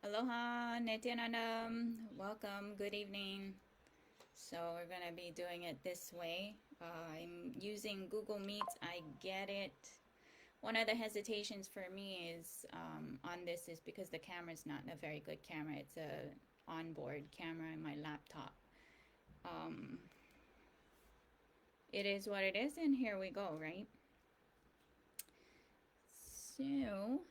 Aloha, Nityanandam. Welcome, good evening. So we're going to be doing it this way. I'm using Google Meets. I get it. One of the hesitations for me is on this is because the camera is not a very good camera. It's a onboard camera in my laptop. It is what it is, and here we go, right? So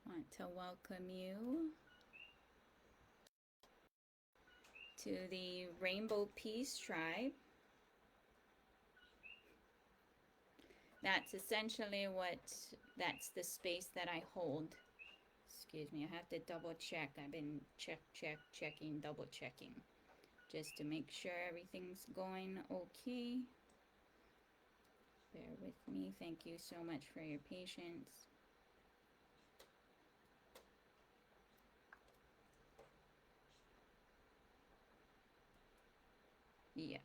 want to welcome you to the Rainbow Peace Tribe. That's essentially that's the space that I hold. Excuse me, I have to double check. I've been checking, double checking, just to make sure everything's going okay. Bear with me. Thank you so much for your patience. Yeah,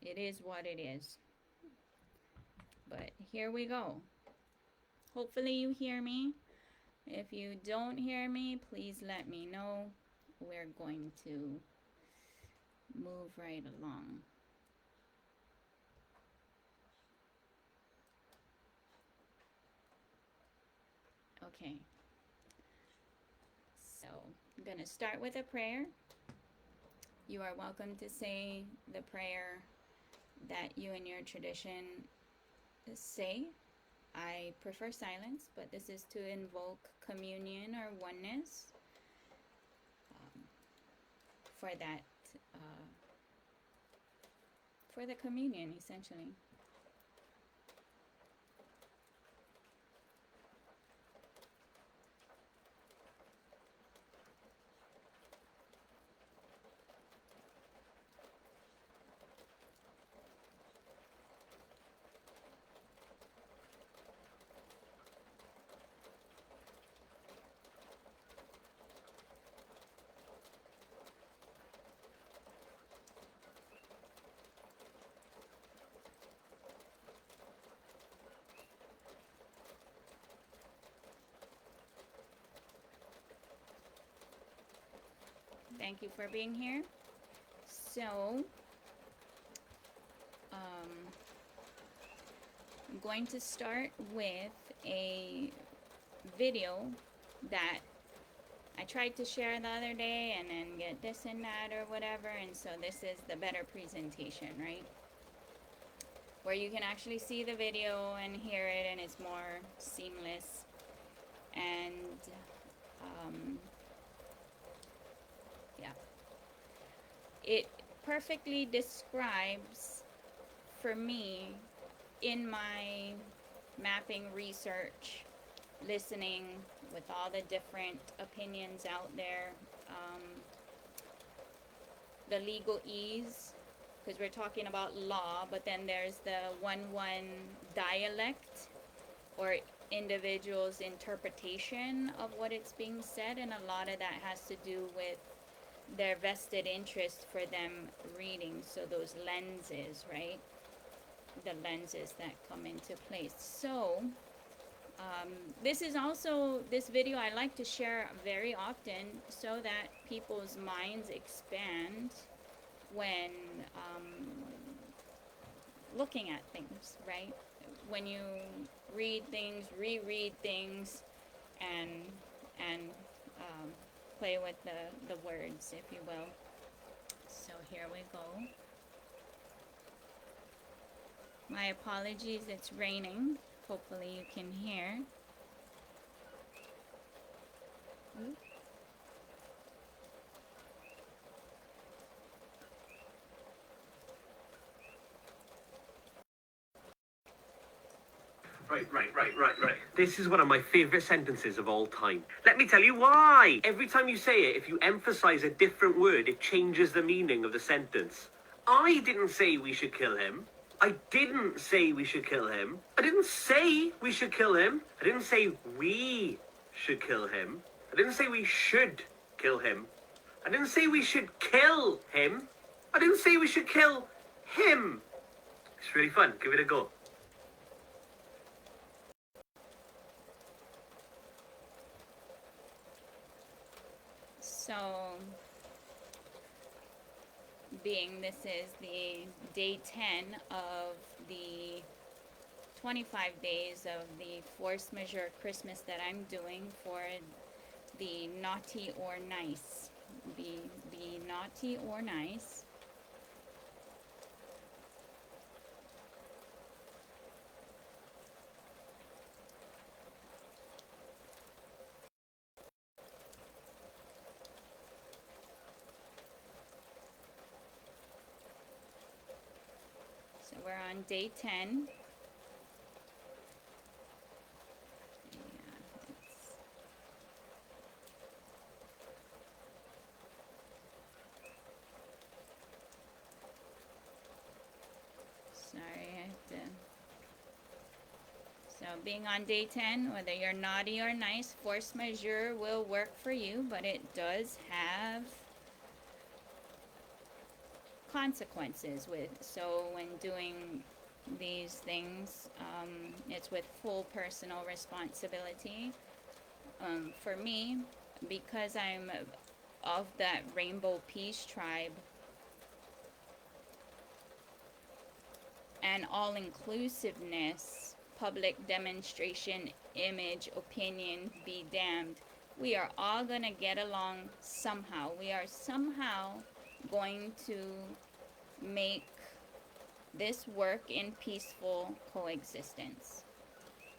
it is what it is. But here we go. Hopefully you hear me. If you don't hear me, please let me know. We're going to move right along. Okay. So I'm going to start with a prayer. You are welcome to say the prayer that you and your tradition say. I prefer silence, but this is to invoke communion or oneness for that, for the communion, essentially. Thank you for being here. So, I'm going to start with a video that I tried to share the other day and then get this and that or whatever, and so this is the better presentation, right? Where you can actually see the video and hear it, and it's more seamless. And yeah, it perfectly describes for me in my mapping research, listening with all the different opinions out there, the legalese, because we're talking about law, but then there's the 1-1 dialect or individuals' interpretation of what it's being said, and a lot of that has to do with their vested interest for them reading. So those lenses, right? The lenses that come into place. So this video I like to share very often so that people's minds expand when looking at things, right? When you read things, reread things, and play with the words, if you will. So here we go. My apologies, it's raining. Hopefully you can hear. Right. This is one of my favorite sentences of all time. Let me tell you why. Every time you say it, if you emphasize a different word, it changes the meaning of the sentence. I didn't say we should kill him. I didn't say we should kill him. I didn't say we should kill him. I didn't say we should kill him. I didn't say we should kill him. I didn't say we should kill him. I didn't say we should kill him. It's really fun. Give it a go. So, being this is the day 10 of the 25 days of the force majeure Christmas that I'm doing for the naughty or nice. Be naughty or nice. So we're on day 10. Sorry, I have to. So being on day 10, whether you're naughty or nice, force majeure will work for you, but it does have consequences with. So when doing these things, it's with full personal responsibility. For me, because I'm of that Rainbow Peace tribe, and all-inclusiveness, public demonstration, image, opinion, be damned. We are all going to get along somehow. We are somehow going to make this work in peaceful coexistence,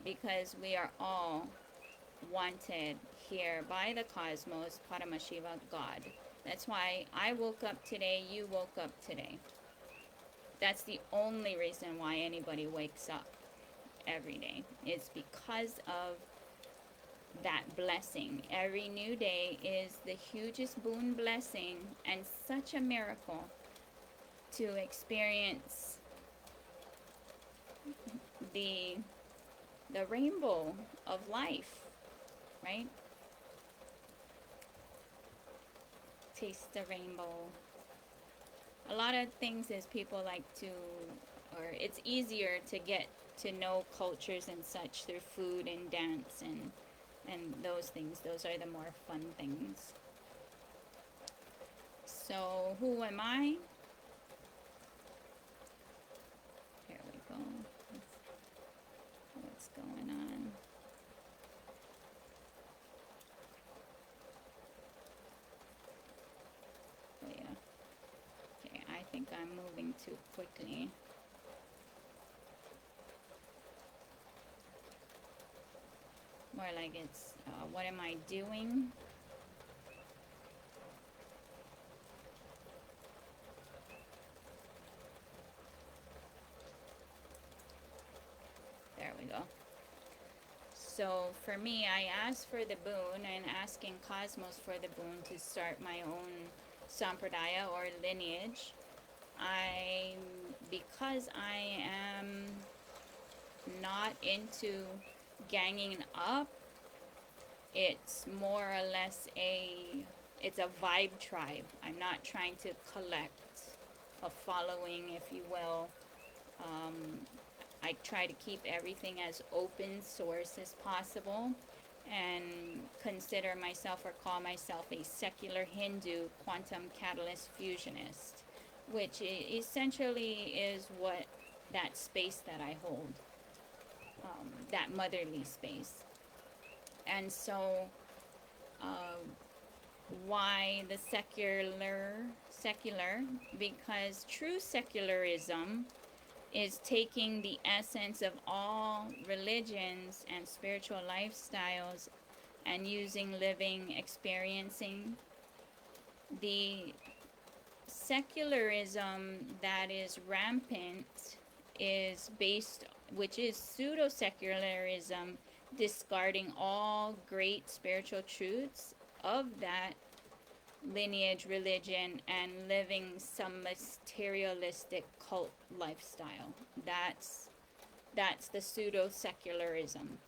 because we are all wanted here by the cosmos, Paramashiva, God. That's why I woke up today, you woke up today. That's the only reason why anybody wakes up every day. It's because of that blessing. Every new day is the hugest boon blessing and such a miracle to experience the rainbow of life, right? Taste the rainbow. A lot of things is people like to, or it's easier to get to know cultures and such through food and dance and those things. Those are the more fun things. So who am I? Here we go. What's going on? Oh yeah. Okay, I think I'm moving too quickly. More like it's, what am I doing? There we go. So for me, I asked for the boon, and asking Cosmos for the boon to start my own sampradaya or lineage. Because I am not into ganging up, it's more or less it's a vibe tribe. I'm not trying to collect a following, if you will. I try to keep everything as open source as possible, and consider myself, or call myself, a secular Hindu quantum catalyst fusionist, which essentially is what that space that I hold, that motherly space. And so why the secular? Because true secularism is taking the essence of all religions and spiritual lifestyles and using, living, experiencing. The secularism that is rampant is based, which is pseudo-secularism, discarding all great spiritual truths of that lineage, religion, and living some materialistic cult lifestyle. That's the pseudo-secularism.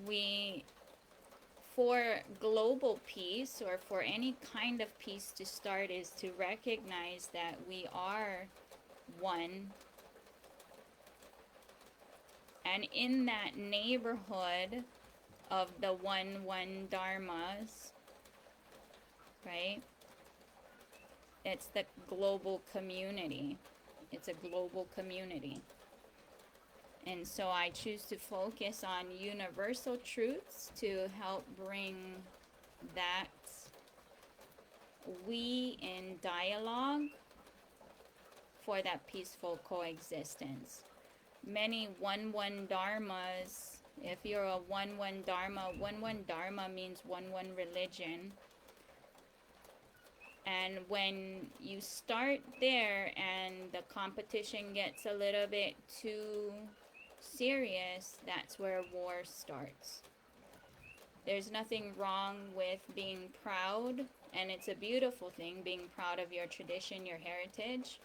We for global peace, or for any kind of peace to start, is to recognize that we are one. And in that neighborhood of the one dharmas, right? It's the global community. It's a global community. And so I choose to focus on universal truths to help bring that we in dialogue for that peaceful coexistence. Many one dharmas, if you're a one dharma means one religion. And when you start there and the competition gets a little bit too serious, that's where war starts. There's nothing wrong with being proud, and it's a beautiful thing, being proud of your tradition, your heritage,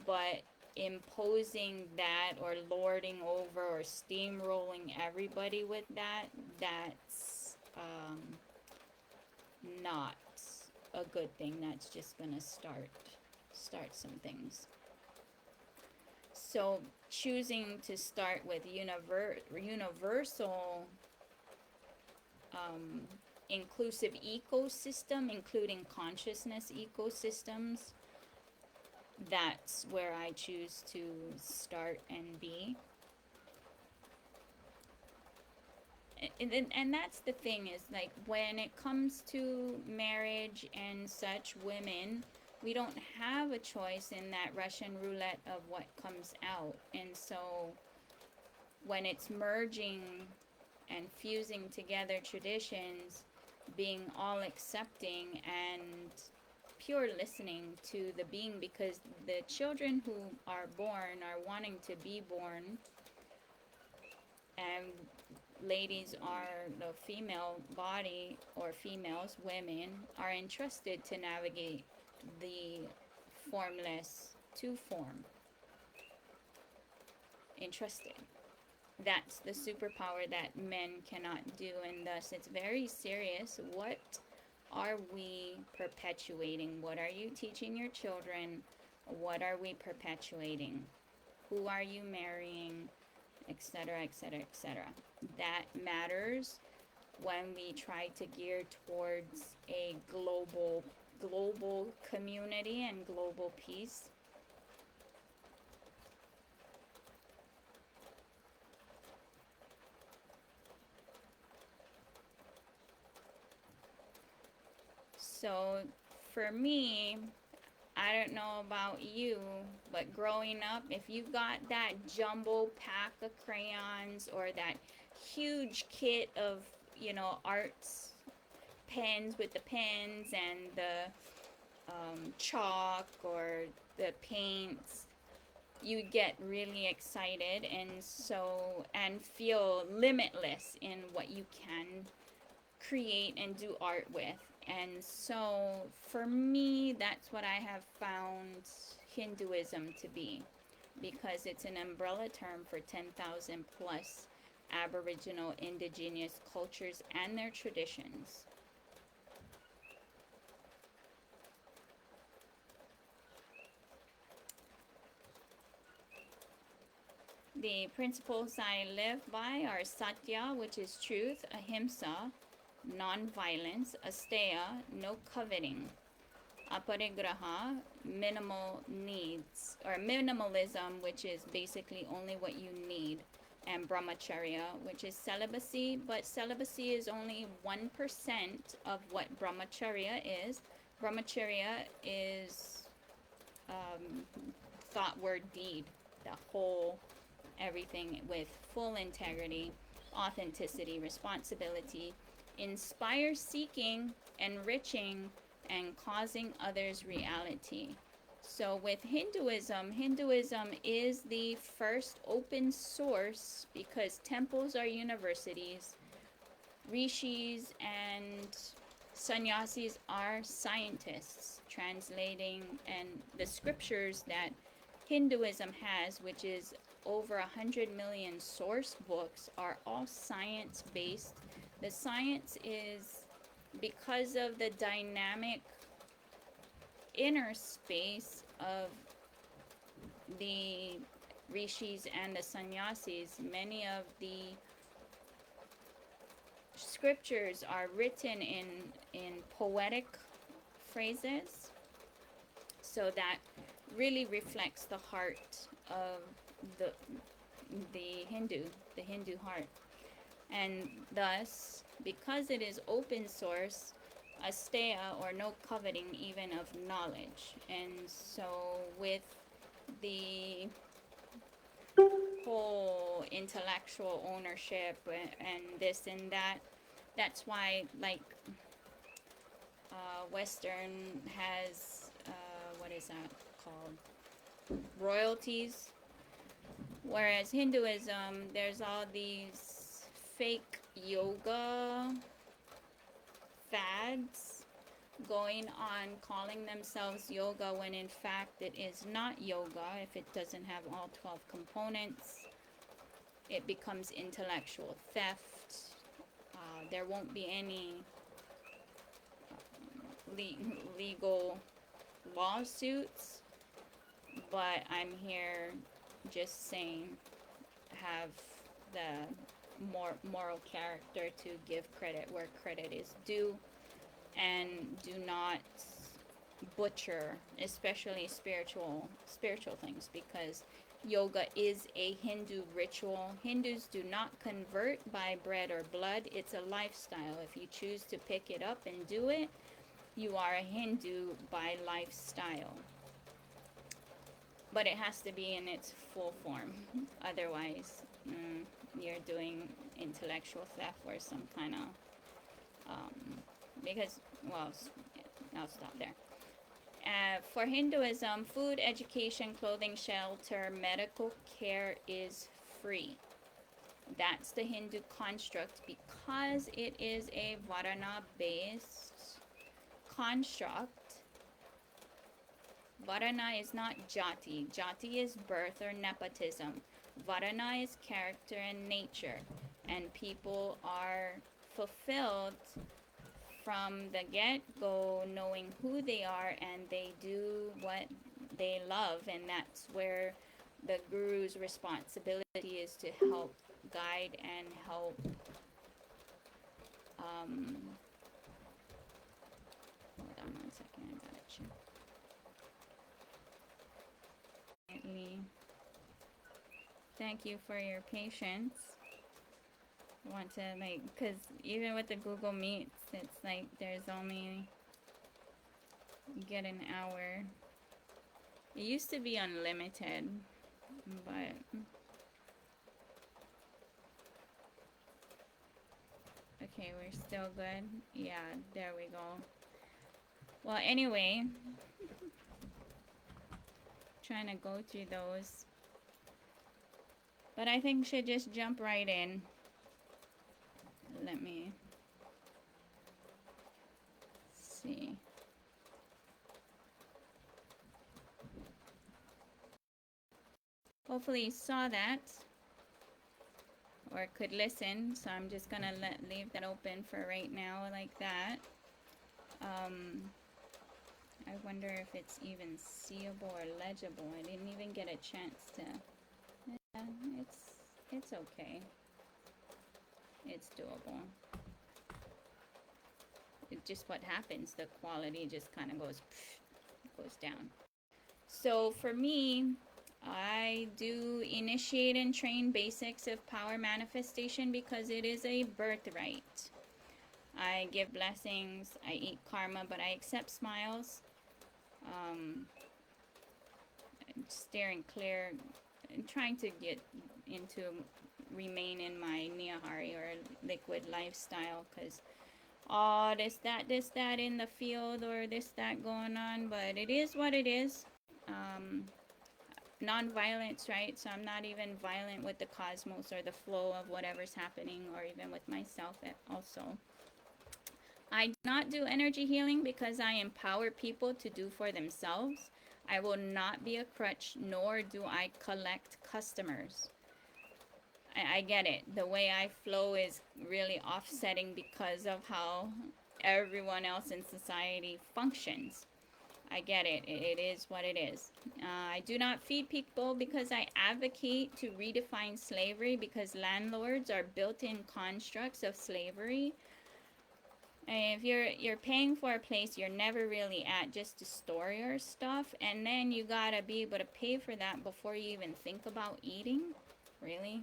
but imposing that or lording over or steamrolling everybody with that, that's not a good thing. That's just gonna start some things. So choosing to start with universal inclusive ecosystem, including consciousness ecosystems, that's where I choose to start and be. And that's the thing, is like, when it comes to marriage and such, women, we don't have a choice in that Russian roulette of what comes out. And so when it's merging and fusing together traditions, being all accepting and pure listening to the being, because the children who are born are wanting to be born, and ladies are, the female body, or females, women, are entrusted to navigate the formless to form. Entrusted. That's the superpower that men cannot do, and thus it's very serious. What are we perpetuating? What are you teaching your children? What are we perpetuating? Who are you marrying? Etc., etc., etc. That matters when we try to gear towards a global community and global peace. So for me, I don't know about you, but growing up, if you got that jumbo pack of crayons, or that huge kit of, arts, pens with the pens and the chalk or the paints, you get really excited, and feel limitless in what you can create and do art with. And so for me, that's what I have found Hinduism to be, because it's an umbrella term for 10,000 plus Aboriginal indigenous cultures and their traditions. The principles I live by are Satya, which is truth; Ahimsa, non-violence; Asteya, no coveting; Aparigraha, minimal needs, or minimalism, which is basically only what you need; and Brahmacharya, which is celibacy, but celibacy is only 1% of what Brahmacharya is. Brahmacharya is thought, word, deed, the whole, everything, with full integrity, authenticity, responsibility, inspire seeking, enriching, and causing others reality. So with Hinduism is the first open source, because temples are universities, rishis and sannyasis are scientists translating, and the scriptures that Hinduism has, which is over 100 million source books, are all science-based. The science is because of the dynamic inner space of the rishis and the sannyasis. Many of the scriptures are written in poetic phrases, so that really reflects the heart of the the Hindu heart. And thus, because it is open source, asteya, or no coveting even of knowledge. And so with the whole intellectual ownership and this and that, that's why, like, Western has, what is that called? Royalties. Whereas Hinduism, there's all these fake yoga fads going on calling themselves yoga when in fact it is not yoga. If it doesn't have all 12 components, it becomes intellectual theft. There won't be any legal lawsuits, but I'm here just saying, have the moral character to give credit where credit is due, and do not butcher, especially spiritual things, because yoga is a Hindu ritual. Hindus do not convert by bread or blood. It's a lifestyle. If you choose to pick it up and do it, you are a Hindu by lifestyle. But it has to be in its full form. Otherwise, you're doing intellectual theft or some kind of, because, well, I'll stop there. For Hinduism, food, education, clothing, shelter, medical care is free. That's the Hindu construct, because it is a Varana-based construct. Varana is not jati. Jati is birth or nepotism. Varana is character and nature. And people are fulfilled from the get-go knowing who they are, and they do what they love. And that's where the guru's responsibility is to help guide and help hold on 1 second, I gotta check. Thank you for your patience. I want to, like, because even with the Google Meets, it's like there's only, you get an hour. It used to be unlimited, but okay, we're still good. Yeah, there we go. Well, anyway, trying to go through those, but I think should just jump right in. Let me see. Hopefully you saw that or could listen, so I'm just gonna leave that open for right now like that. I wonder if it's even seeable or legible. I didn't even get a chance to. Yeah, it's okay. It's doable. It just what happens, the quality just kind of goes down. So for me, I do initiate and train basics of power manifestation because it is a birthright. I give blessings, I eat karma, but I accept smiles. Steering clear and trying to get into remain in my Niyahari or liquid lifestyle, because all this that in the field or this that going on, but it is what it is. Non-violence, right? So I'm not even violent with the cosmos or the flow of whatever's happening, or even with myself also. I do not do energy healing because I empower people to do for themselves. I will not be a crutch, nor do I collect customers. I get it. The way I flow is really offsetting because of how everyone else in society functions. I get it. It is what it is. I do not feed people because I advocate to redefine slavery, because landlords are built-in constructs of slavery. And if you're paying for a place you're never really at just to store your stuff, and then you gotta be able to pay for that before you even think about eating, really.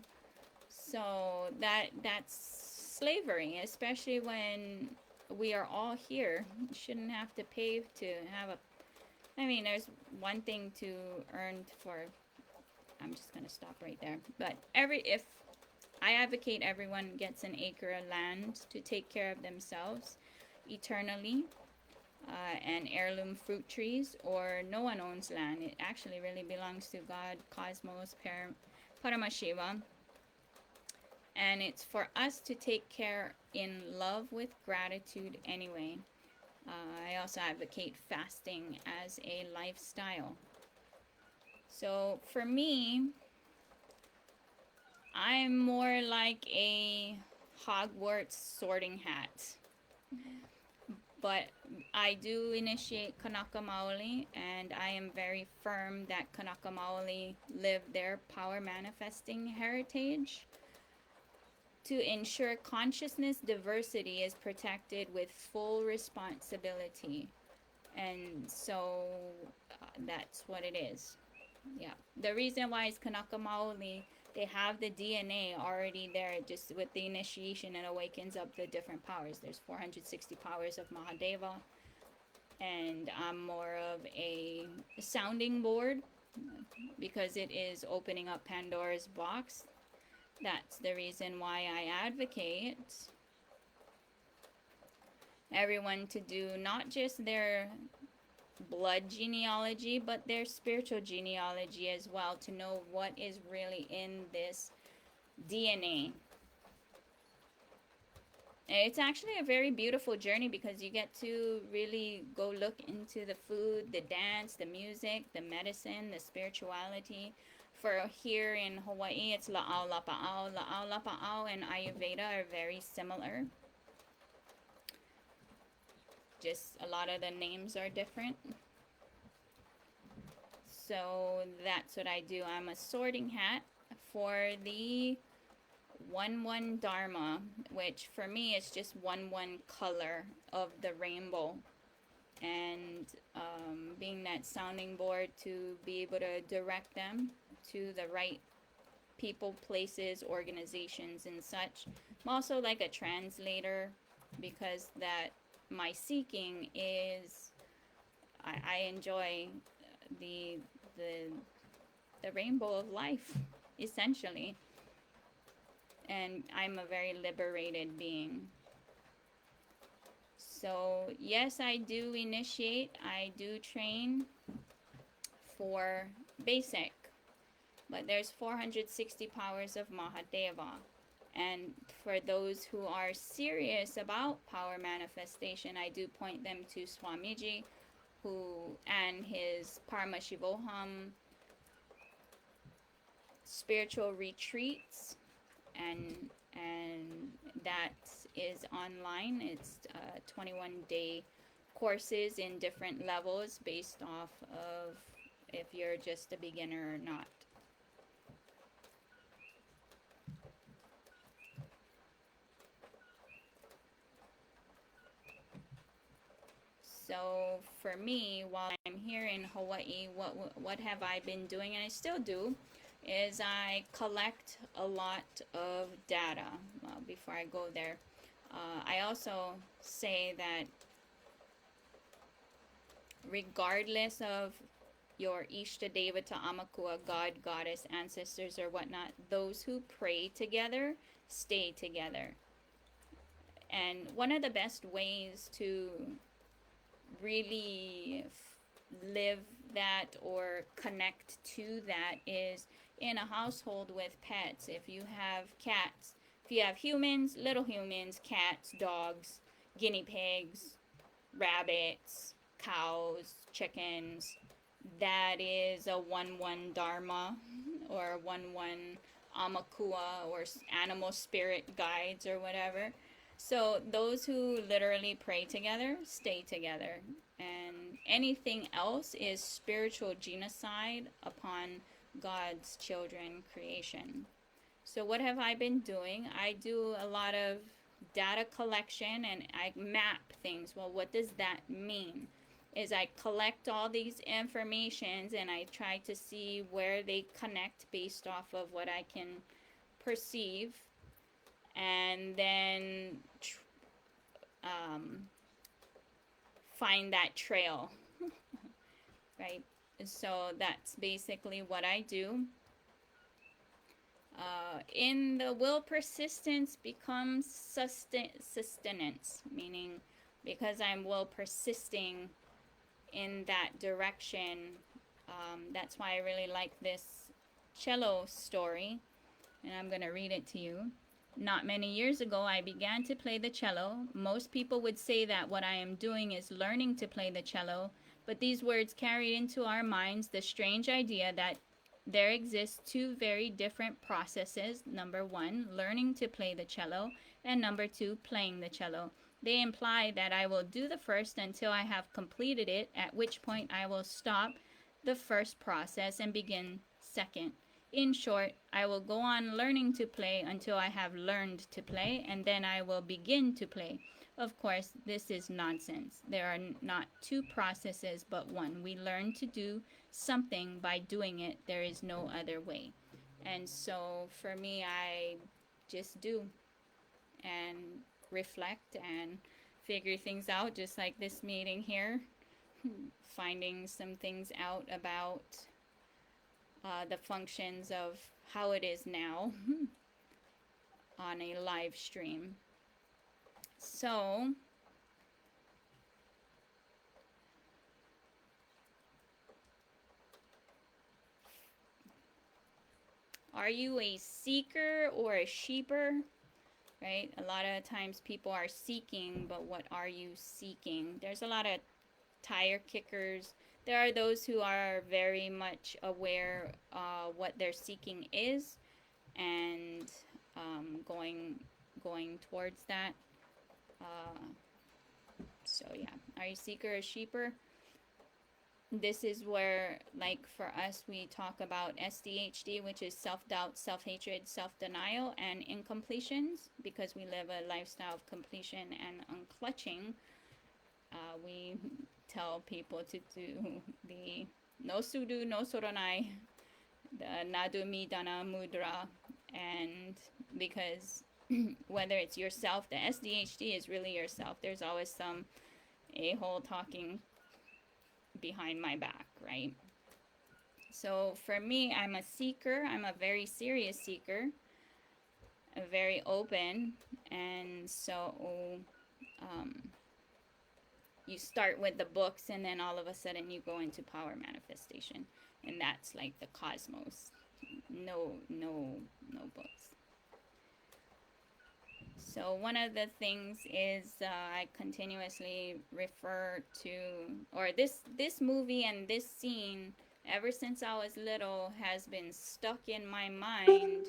So that's slavery, especially when we are all here. You shouldn't have to pay to have a. I mean, there's one thing to earn for. I'm just gonna stop right there. But if I advocate everyone gets an acre of land to take care of themselves eternally, and heirloom fruit trees, or no one owns land. It actually really belongs to God, Cosmos, Paramashiva. And it's for us to take care in love with gratitude anyway. I also advocate fasting as a lifestyle. So for me, I'm more like a Hogwarts sorting hat. But I do initiate Kanaka Maoli, and I am very firm that Kanaka Maoli live their power manifesting heritage to ensure consciousness diversity is protected with full responsibility. And so that's what it is. Yeah. The reason why it's Kanaka Maoli, they have the DNA already there. Just with the initiation, it awakens up the different powers. There's 460 powers of Mahadeva, and I'm more of a sounding board because it is opening up Pandora's box. That's the reason why I advocate everyone to do not just their blood genealogy, but their spiritual genealogy as well, to know what is really in this DNA. It's actually a very beautiful journey because you get to really go look into the food, the dance, the music, the medicine, the spirituality. For here in Hawaii, it's La'au Lapa'au. La'au Lapa'au and Ayurveda are very similar. Just a lot of the names are different. So that's what I do. I'm a sorting hat for the 1-1 Dharma, which for me is just 1-1 color of the rainbow. And being that sounding board to be able to direct them to the right people, places, organizations, and such. I'm also like a translator because that my seeking is I enjoy the the the rainbow of life, essentially. And I'm a very liberated being. So yes, I do initiate, I do train for basic, but there's 460 powers of Mahadeva. And for those who are serious about power manifestation, I do point them to Swamiji, who and his Paramashivoham spiritual retreats, and that is online. It's 21-day courses in different levels based off of if you're just a beginner or not. So for me, while I'm here in Hawaii, what have I been doing, and I still do, is I collect a lot of data. Before I go there, I also say that regardless of your Ishta Devata Amakua, God, Goddess, ancestors, or whatnot, those who pray together stay together. And one of the best ways to really live that or connect to that is in a household with pets. If you have cats, if you have humans, little humans, cats, dogs, guinea pigs, rabbits, cows, chickens, that is a 1-1 Dharma or a 1-1 Amakua or animal spirit guides or whatever. So those who literally pray together stay together, and anything else is spiritual genocide upon God's children creation. So what have I been doing? I do a lot of data collection and I map things. Well, what does that mean? Is I collect all these informations and I try to see where they connect based off of what I can perceive, and then find that trail, right? So that's basically what I do. In the will, persistence becomes sustenance, meaning because I'm will persisting in that direction. That's why I really like this cello story, and I'm going to read it to you. Not many years ago, I began to play the cello. Most people would say that what I am doing is learning to play the cello, but these words carried into our minds the strange idea that there exist two very different processes. Number one, learning to play the cello, and number two, playing the cello. They imply that I will do the first until I have completed it, at which point I will stop the first process and begin second. In short, I will go on learning to play until I have learned to play, and then I will begin to play. Of course, this is nonsense. There are not two processes but one. We learn to do something by doing it. There is no other way. And so for me, I just do and reflect and figure things out, just like this meeting here, finding some things out about the functions of how it is now on a live stream. So are you a seeker or a sheeper? Right? A lot of times people are seeking, but what are you seeking? There's a lot of tire kickers. There are those who are very much aware what their seeking is, and going towards that. So yeah, are you seeker or sheeper? This is where, like for us, we talk about SDHD, which is self-doubt, self-hatred, self-denial, and incompletions. Because we live a lifestyle of completion and unclutching, we tell people to do the no sudu, no soronai, the nadumi dana mudra, and because whether it's yourself, the SDHD is really yourself. There's always some a-hole talking behind my back, right? So for me, I'm a seeker. I'm a very serious seeker, very open, and so you start with the books, and then all of a sudden you go into power manifestation, and that's like the cosmos. No books. So one of the things is I continuously refer to, or this movie and this scene, ever since I was little, has been stuck in my mind.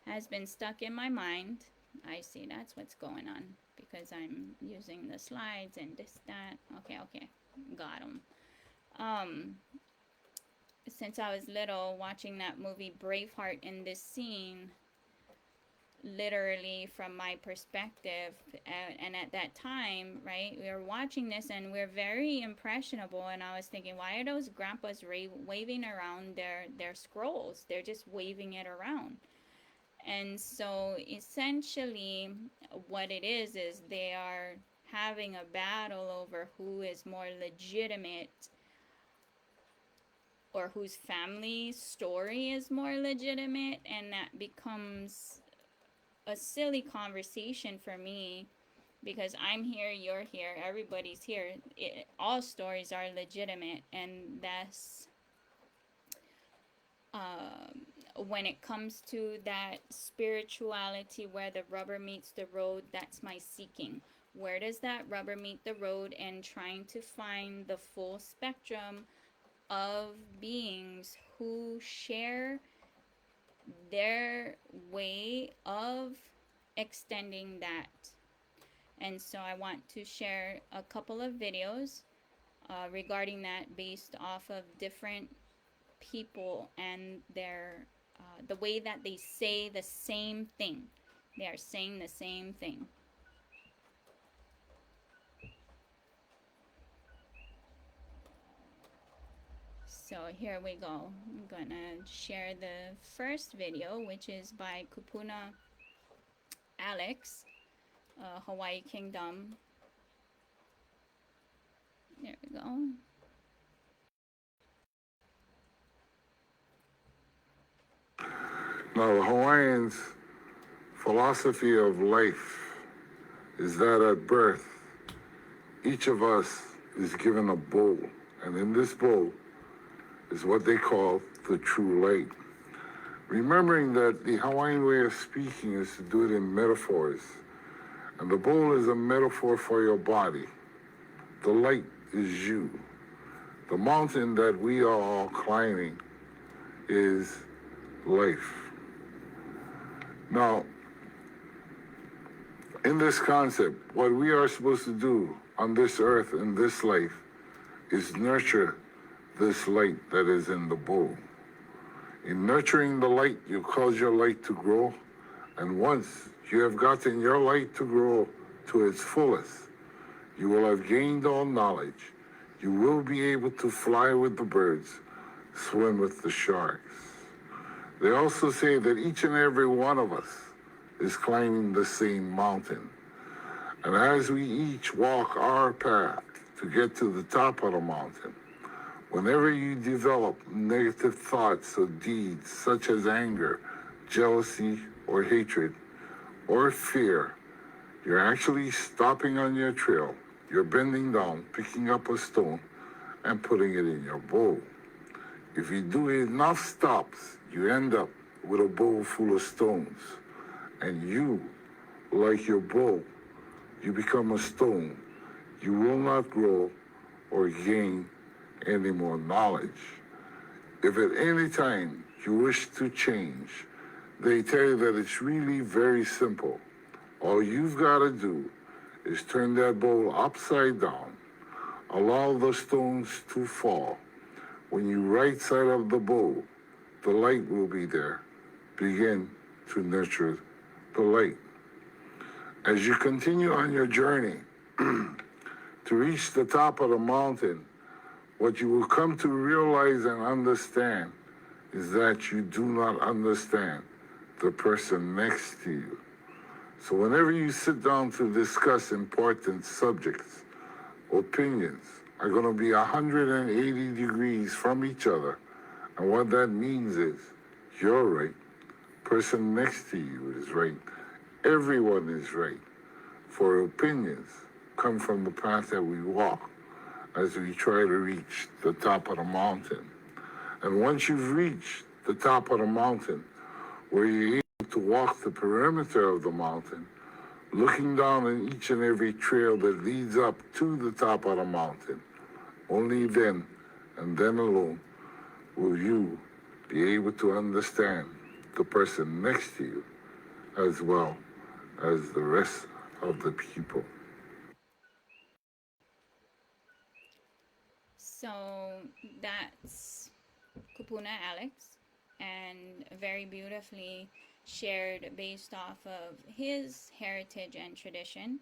Has been stuck in my mind. I see, that's what's going on, because I'm using the slides and this, that. Okay, got them. Since I was little, watching that movie Braveheart, in this scene, literally from my perspective, and at that time, right, we were watching this and we're very impressionable, and I was thinking, why are those grandpas waving around their scrolls? They're just waving it around. And so essentially what it is they are having a battle over who is more legitimate, or whose family story is more legitimate, and that becomes a silly conversation for me, because I'm here, you're here, everybody's here. All stories are legitimate, and that's when it comes to that spirituality where the rubber meets the road, that's my seeking. Where does that rubber meet the road, and trying to find the full spectrum of beings who share their way of extending that. And so I want to share a couple of videos regarding that based off of different people and their the way that they say the same thing. They are saying the same thing. So here we go. I'm gonna share the first video, which is by Kupuna Alex, Hawaii Kingdom. There we go. Now, the Hawaiians' philosophy of life is that at birth, each of us is given a bowl, and in this bowl is what they call the true light. Remembering that the Hawaiian way of speaking is to do it in metaphors, and the bowl is a metaphor for your body. The light is you. The mountain that we are all climbing is life. Now, in this concept, what we are supposed to do on this earth in this life is nurture this light that is in the bowl. In nurturing the light, you cause your light to grow, and once you have gotten your light to grow to its fullest, you will have gained all knowledge. You will be able to fly with the birds, swim with the sharks. They also say that each and every one of us is climbing the same mountain. And as we each walk our path to get to the top of the mountain, whenever you develop negative thoughts or deeds such as anger, jealousy, or hatred, or fear, you're actually stopping on your trail. You're bending down, picking up a stone, and putting it in your bowl. If you do enough stops, you end up with a bowl full of stones. And you, like your bowl, you become a stone. You will not grow or gain any more knowledge. If at any time you wish to change, they tell you that it's really very simple. All you've got to do is turn that bowl upside down, allow the stones to fall. When you right side of the bowl, the light will be there. Begin to nurture the light. As you continue on your journey to reach the top of the mountain, what you will come to realize and understand is that you do not understand the person next to you. So whenever you sit down to discuss important subjects, opinions are going to be 180 degrees from each other. And what that means is you're right, person next to you is right, everyone is right. For opinions come from the path that we walk as we try to reach the top of the mountain. And once you've reached the top of the mountain, where you're able to walk the perimeter of the mountain, looking down on each and every trail that leads up to the top of the mountain, only then and then alone will you be able to understand the person next to you as well as the rest of the people. So that's Kupuna Alex, and very beautifully shared based off of his heritage and tradition,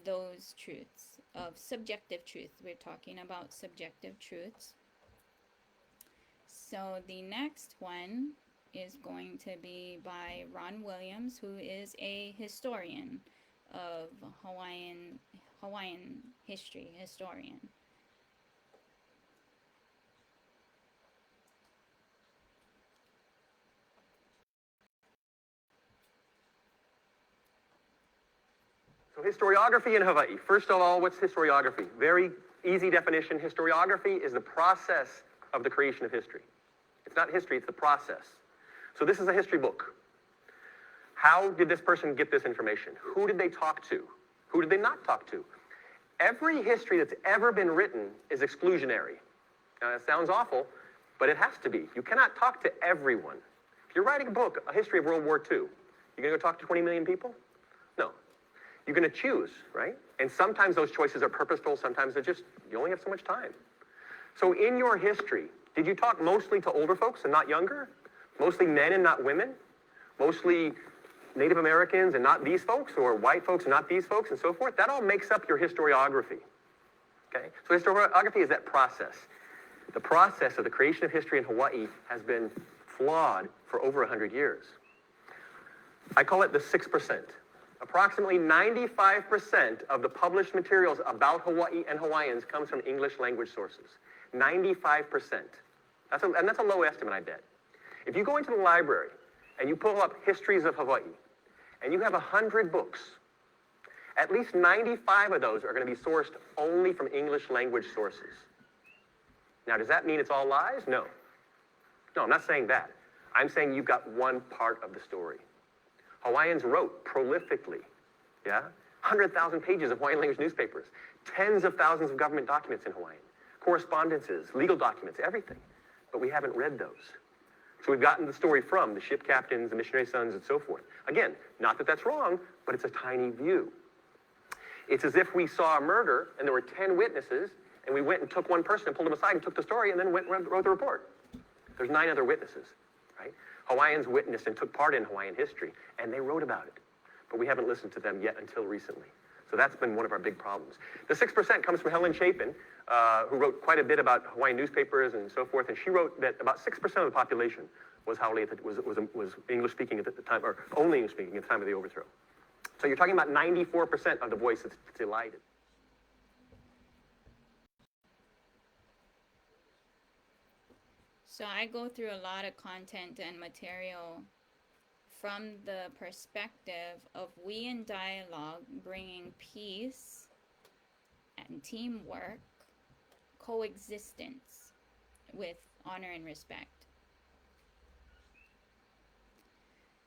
those truths of subjective truth. We're talking about subjective truths. So the next one is going to be by Ron Williams, who is a historian of Hawaiian history, historian. So historiography in Hawaii. First of all, what's historiography? Very easy definition. Historiography is the process of the creation of history. It's not history, it's the process. So this is a history book. How did this person get this information? Who did they talk to? Who did they not talk to? Every history that's ever been written is exclusionary. Now, that sounds awful, but it has to be. You cannot talk to everyone. If you're writing a book, a history of World War II, you're going to go talk to 20 million people? No. You're going to choose, right? And sometimes those choices are purposeful, sometimes they're just, you only have so much time. So in your history, did you talk mostly to older folks and not younger? Mostly men and not women? Mostly Native Americans and not these folks, or white folks and not these folks, and so forth? That all makes up your historiography. Okay? So historiography is that process. The process of the creation of history in Hawaii has been flawed for over 100 years. I call it the 6%. Approximately 95% of the published materials about Hawaii and Hawaiians comes from English language sources. 95%. That's a low estimate, I bet. If you go into the library and you pull up histories of Hawaii, and you have 100 books, at least 95 of those are going to be sourced only from English language sources. Now, does that mean it's all lies? No. No, I'm not saying that. I'm saying you've got one part of the story. Hawaiians wrote prolifically, yeah? 100,000 pages of Hawaiian language newspapers, tens of thousands of government documents in Hawaiian, correspondences, legal documents, everything. But we haven't read those. So we've gotten the story from the ship captains, the missionary sons, and so forth. Again, not that that's wrong, but it's a tiny view. It's as if we saw a murder and there were 10 witnesses, and we went and took one person and pulled him aside and took the story and then went and wrote the report. There's 9 other witnesses, right? Hawaiians witnessed and took part in Hawaiian history, and they wrote about it. But we haven't listened to them yet until recently. So that's been one of our big problems. The 6% comes from Helen Chapin, who wrote quite a bit about Hawaiian newspapers and so forth, and she wrote that about 6% of the population was was English-speaking at the time, or only English-speaking at the time of the overthrow. So you're talking about 94% of the voice that's elided. So I go through a lot of content and material from the perspective of we in dialogue bringing peace and teamwork, coexistence with honor and respect.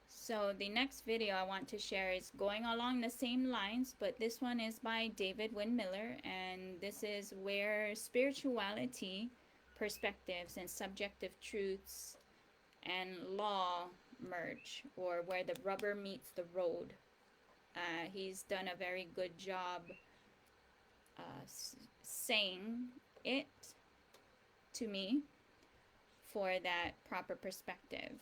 So the next video I want to share is going along the same lines, but this one is by David Wynn Miller, and this is where spirituality, perspectives, and subjective truths and law merge, or where the rubber meets the road. He's done a very good job saying it to me for that proper perspective.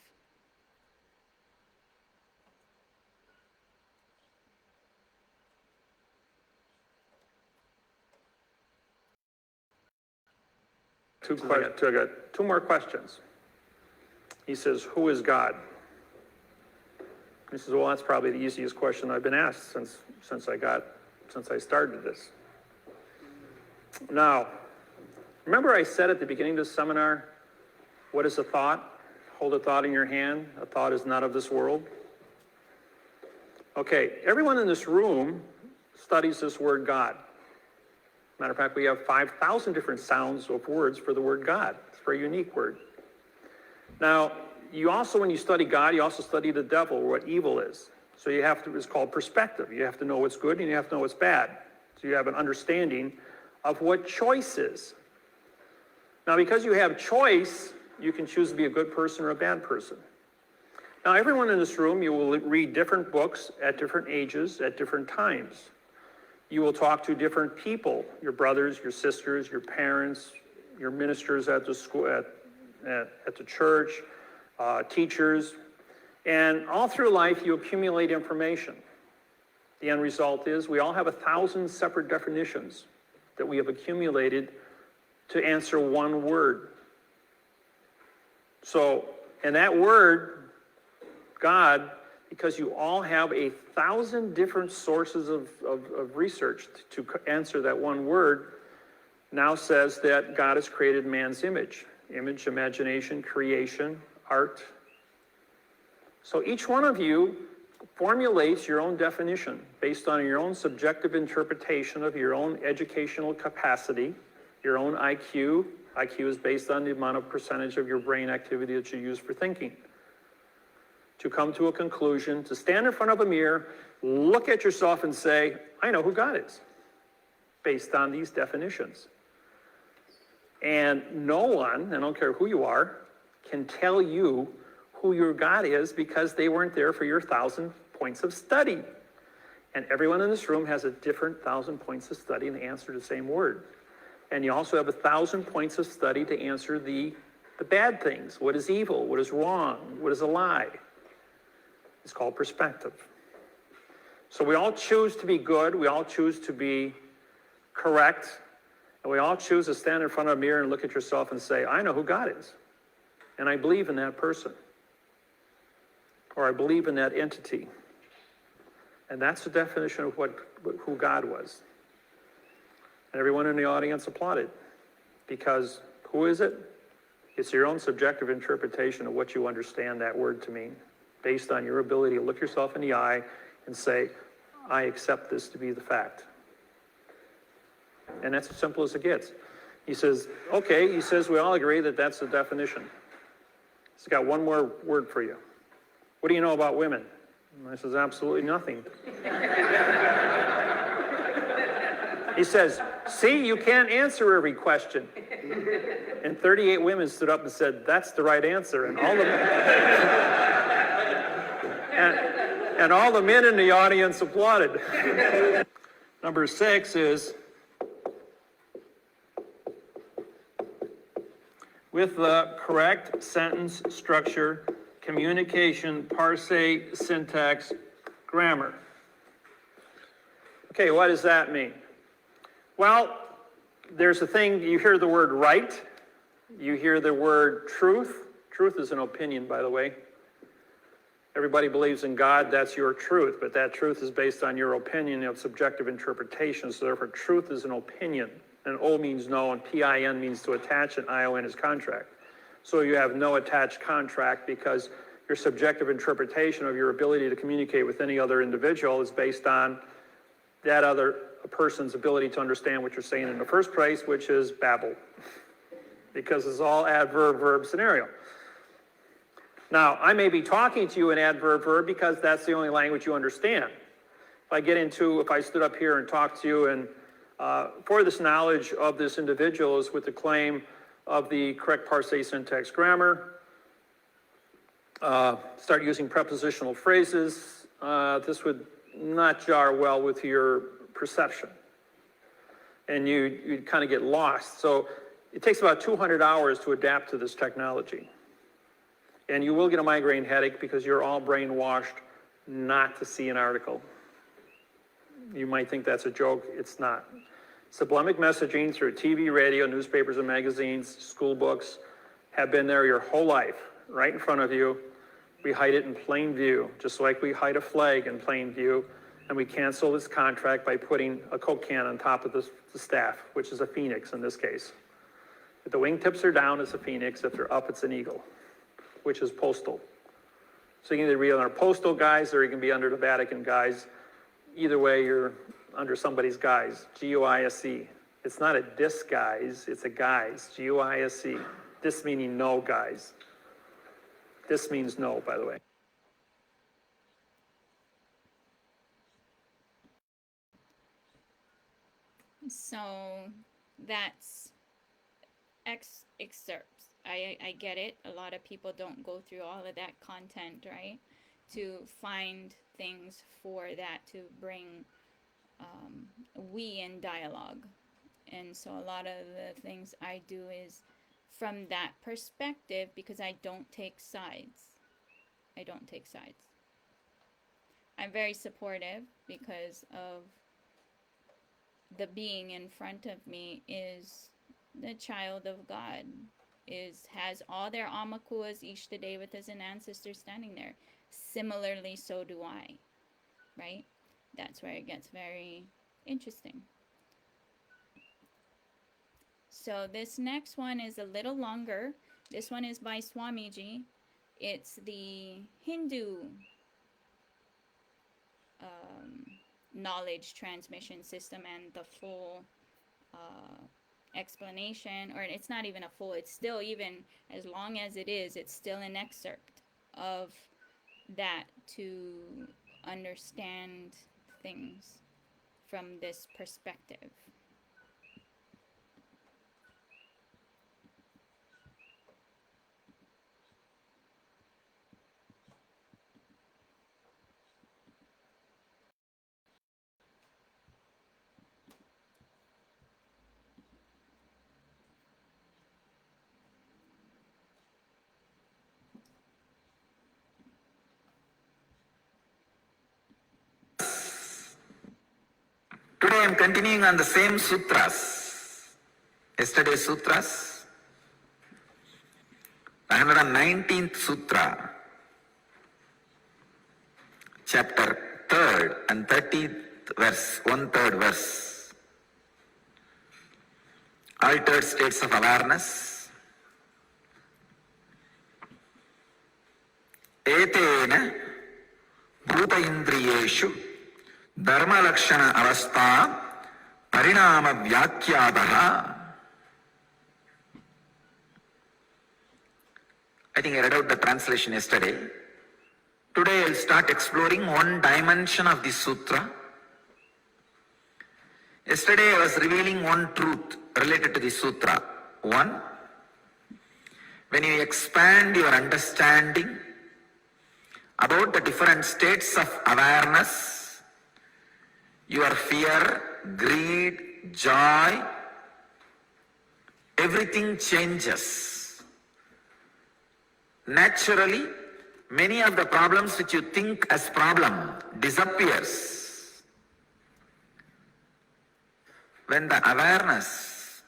I got 2 more questions. He says, who is God? He says, well, that's probably the easiest question I've been asked since I started this. Now, remember I said at the beginning of this seminar, what is a thought? Hold a thought in your hand. A thought is not of this world. Okay, everyone in this room studies this word God. Matter of fact, we have 5,000 different sounds of words for the word God. It's a very unique word. Now, you also, when you study God, you also study the devil, or what evil is. So you have to, it's called perspective. You have to know what's good and you have to know what's bad. So you have an understanding of what choice is. Now, because you have choice, you can choose to be a good person or a bad person. Now, everyone in this room, you will read different books at different ages, at different times. You will talk to different people, your brothers, your sisters, your parents, your ministers at the school, at the church, teachers, and all through life you accumulate information. The end result is we all have 1,000 separate definitions that we have accumulated to answer one word. So, and that word, God, because you all have 1,000 different sources of research to answer that one word, now says that God has created man's image, imagination, creation, art. So each one of you formulates your own definition based on your own subjective interpretation of your own educational capacity, your own IQ. IQ is based on the amount of percentage of your brain activity that you use for thinking. To come to a conclusion, to stand in front of a mirror, look at yourself and say, I know who God is, based on these definitions. And no one, I don't care who you are, can tell you who your God is because they weren't there for your 1,000 points of study. And everyone in this room has a different 1,000 points of study to answer the same word. And you also have 1,000 points of study to answer the bad things. What is evil? What is wrong? What is a lie? It's called perspective. So we all choose to be good. We all choose to be correct. And we all choose to stand in front of a mirror and look at yourself and say, I know who God is. And I believe in that person. Or I believe in that entity. And that's the definition of who God was. And everyone in the audience applauded. Because who is it? It's your own subjective interpretation of what you understand that word to mean, based on your ability to look yourself in the eye and say, I accept this to be the fact. And that's as simple as it gets. He says, okay, he says, we all agree that that's the definition. He's got one more word for you. What do you know about women? And I says, absolutely nothing. He says, see, you can't answer every question. And 38 women stood up and said, that's the right answer. And all the and all the men in the audience applauded. Number 6 is, with the correct sentence structure, communication, parse, syntax, grammar. Okay, what does that mean? Well, there's a thing, you hear the word right, you hear the word truth. Truth is an opinion, by the way. Everybody believes in God, that's your truth, but that truth is based on your opinion of subjective interpretation, so therefore truth is an opinion. And O means no, and PIN means to attach, and ION is contract. So you have no attached contract because your subjective interpretation of your ability to communicate with any other individual is based on that other person's ability to understand what you're saying in the first place, which is babble. Because it's all adverb-verb scenario. Now, I may be talking to you in adverb-verb because that's the only language you understand. If I stood up here and talked to you and for this knowledge of this individual is with the claim of the correct parse, syntax, grammar, start using prepositional phrases, this would not jar well with your perception. And you'd kind of get lost. So it takes about 200 hours to adapt to this technology. And you will get a migraine headache because you're all brainwashed not to see an article. You might think that's a joke. It's not. Sublimic messaging through TV, radio, newspapers and magazines, school books have been there your whole life, right in front of you. We hide it in plain view, just like we hide a flag in plain view, and we cancel this contract by putting a Coke can on top of the staff, which is a phoenix in this case. If the wingtips are down, it's a phoenix. If they're up, it's an eagle, which is postal. So you can either be under postal guise or you can be under the Vatican guise. Either way, you're under somebody's guise, G-U-I-S-E. It's not a disguise, it's a guise, G-U-I-S-E. This meaning no, guys. This means no, by the way. So that's excerpts. I get it. A lot of people don't go through all of that content, right? To find things for that to bring we in dialogue. And so a lot of the things I do is from that perspective because I don't take sides. I don't take sides. I'm very supportive because of the being in front of me is the child of God, has all their amakuas, Ishta Devatas and ancestors standing there. Similarly, so do I, right? That's where it gets very interesting. So this next one is a little longer. This one is by Swamiji. It's the Hindu knowledge transmission system, and the full explanation, or it's not even a full, it's still, even as long as it is, it's still an excerpt of that to understand things from this perspective. Today I am continuing on the same sutras. Yesterday's sutras, 119th sutra, chapter 3rd and 30th verse, 1/3 verse. Altered states of awareness. Etena bhuta indriyeshu dharma lakshana avastha parinama vyakyadaha. I think I read out the translation yesterday. Today I'll start exploring one dimension of this sutra. Yesterday I was revealing one truth related to this sutra. One, when you expand your understanding about the different states of awareness, your fear, greed, joy, everything changes. Naturally, many of the problems which you think as problem disappears. When the awareness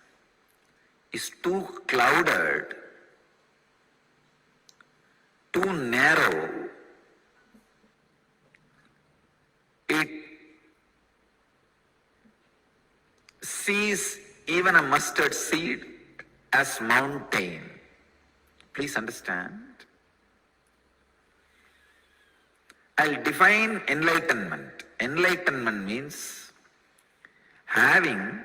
is too clouded, too narrow, it sees even a mustard seed as mountain. Please understand. I'll define enlightenment. Enlightenment means having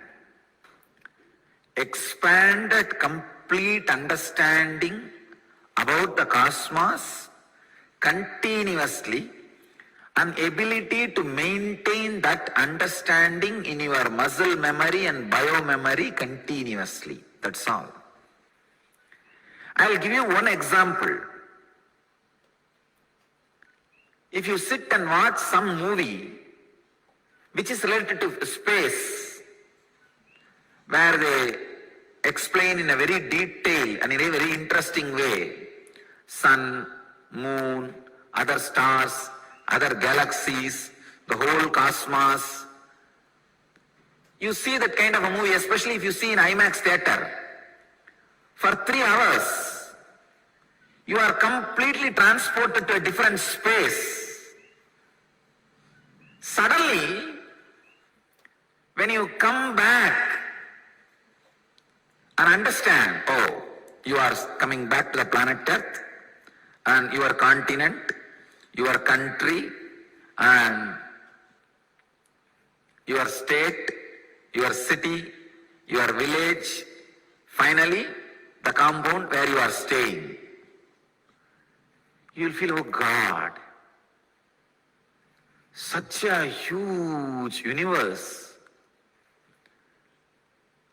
expanded complete understanding about the cosmos continuously, an ability to maintain that understanding in your muscle memory and biomemory continuously. That's all. I'll give you one example. If you sit and watch some movie which is related to space, where they explain in a very detailed and in a very interesting way, sun, moon, other stars, other galaxies, the whole cosmos. You see that kind of a movie, especially if you see in IMAX theater. For 3 hours, you are completely transported to a different space. Suddenly, when you come back and understand, oh, you are coming back to the planet Earth, and your continent, your country, and your state, your city, your village, finally, the compound where you are staying. You will feel, oh God, such a huge universe.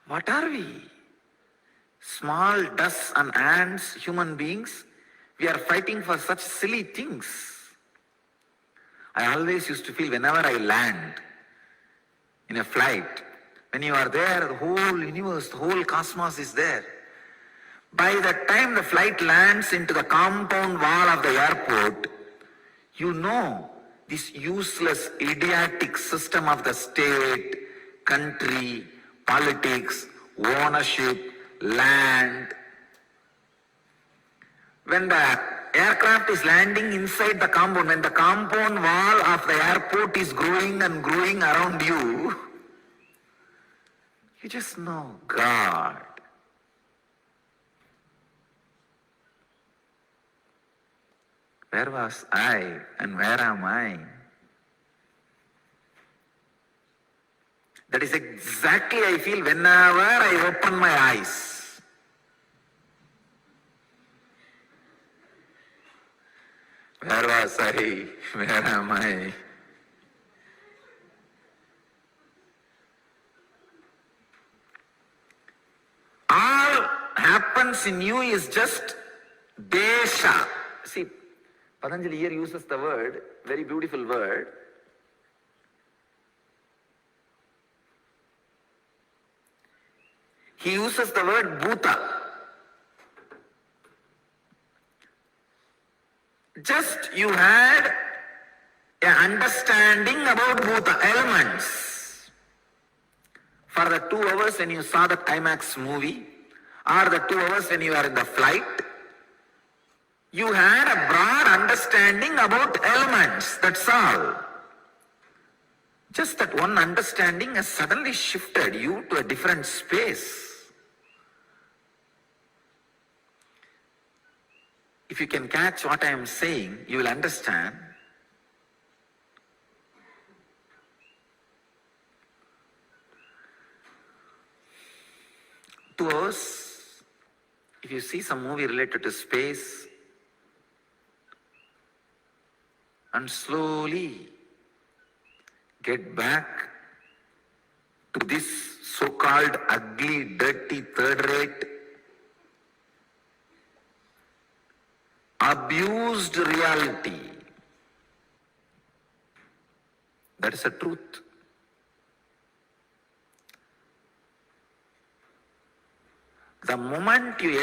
What are we? Small dust and ants, human beings. We are fighting for such silly things. I always used to feel whenever I land in a flight, when you are there, the whole universe, the whole cosmos is there. By the time the flight lands into the compound wall of the airport, you know this useless, idiotic system of the state, country, politics, ownership, land. When the aircraft is landing inside the compound, when the compound wall of the airport is growing and growing around you, you just know, God. Where was I and where am I? That is exactly I feel whenever I open my eyes. Where was I? Where am I? All happens in you is just desha. See, Patanjali here uses the word, very beautiful word. He uses the word bhuta. Just you had an understanding about bhuta, elements. the 2 hours when you saw that IMAX movie, or the 2 hours when you are in the flight, you had a broad understanding about elements, that's all. Just that one understanding has suddenly shifted you to a different space. If you can catch what I am saying, you will understand. To us, if you see some movie related to space, and slowly get back to this so-called ugly, dirty, third-rate, abused reality. That is the truth. The moment you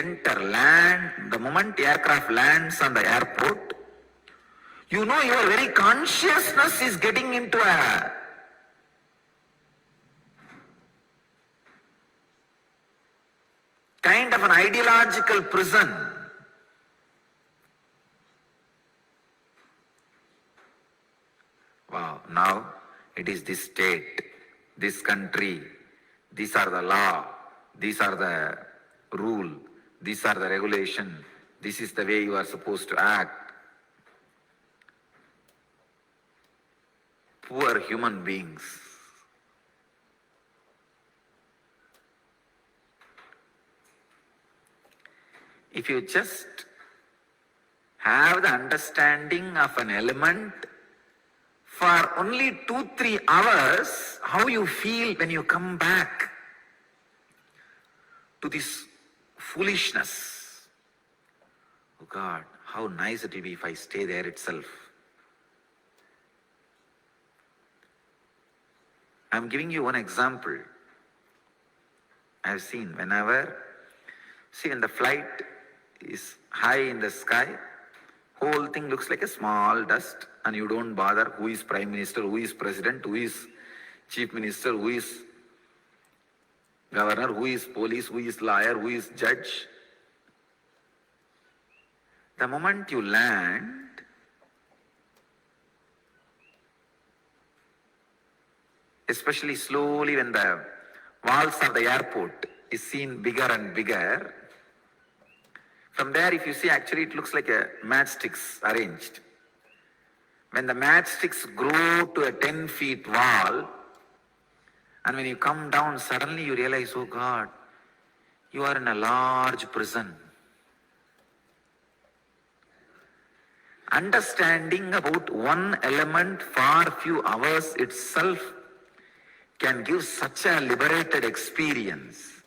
land, the moment aircraft lands on the airport, you know your very consciousness is getting into a kind of an ideological prison. Wow, now it is this state, this country, these are the law, these are the rule, these are the regulation, this is the way you are supposed to act. Poor human beings. If you just have the understanding of an element for only 2-3 hours, how you feel when you come back to this foolishness. Oh God, how nice it will be if I stay there itself. I'm giving you one example. I've seen when the flight is high in the sky, whole thing looks like a small dust and you don't bother who is Prime Minister, who is President, who is Chief Minister, who is Governor, who is police, who is lawyer, who is judge. The moment you land, especially slowly when the walls of the airport is seen bigger and bigger, from there if you see, actually it looks like a matchsticks arranged. When the matchsticks grow to a 10 feet wall, and when you come down, suddenly you realize, oh God, you are in a large prison. Understanding about one element for few hours itself can give such a liberated experience.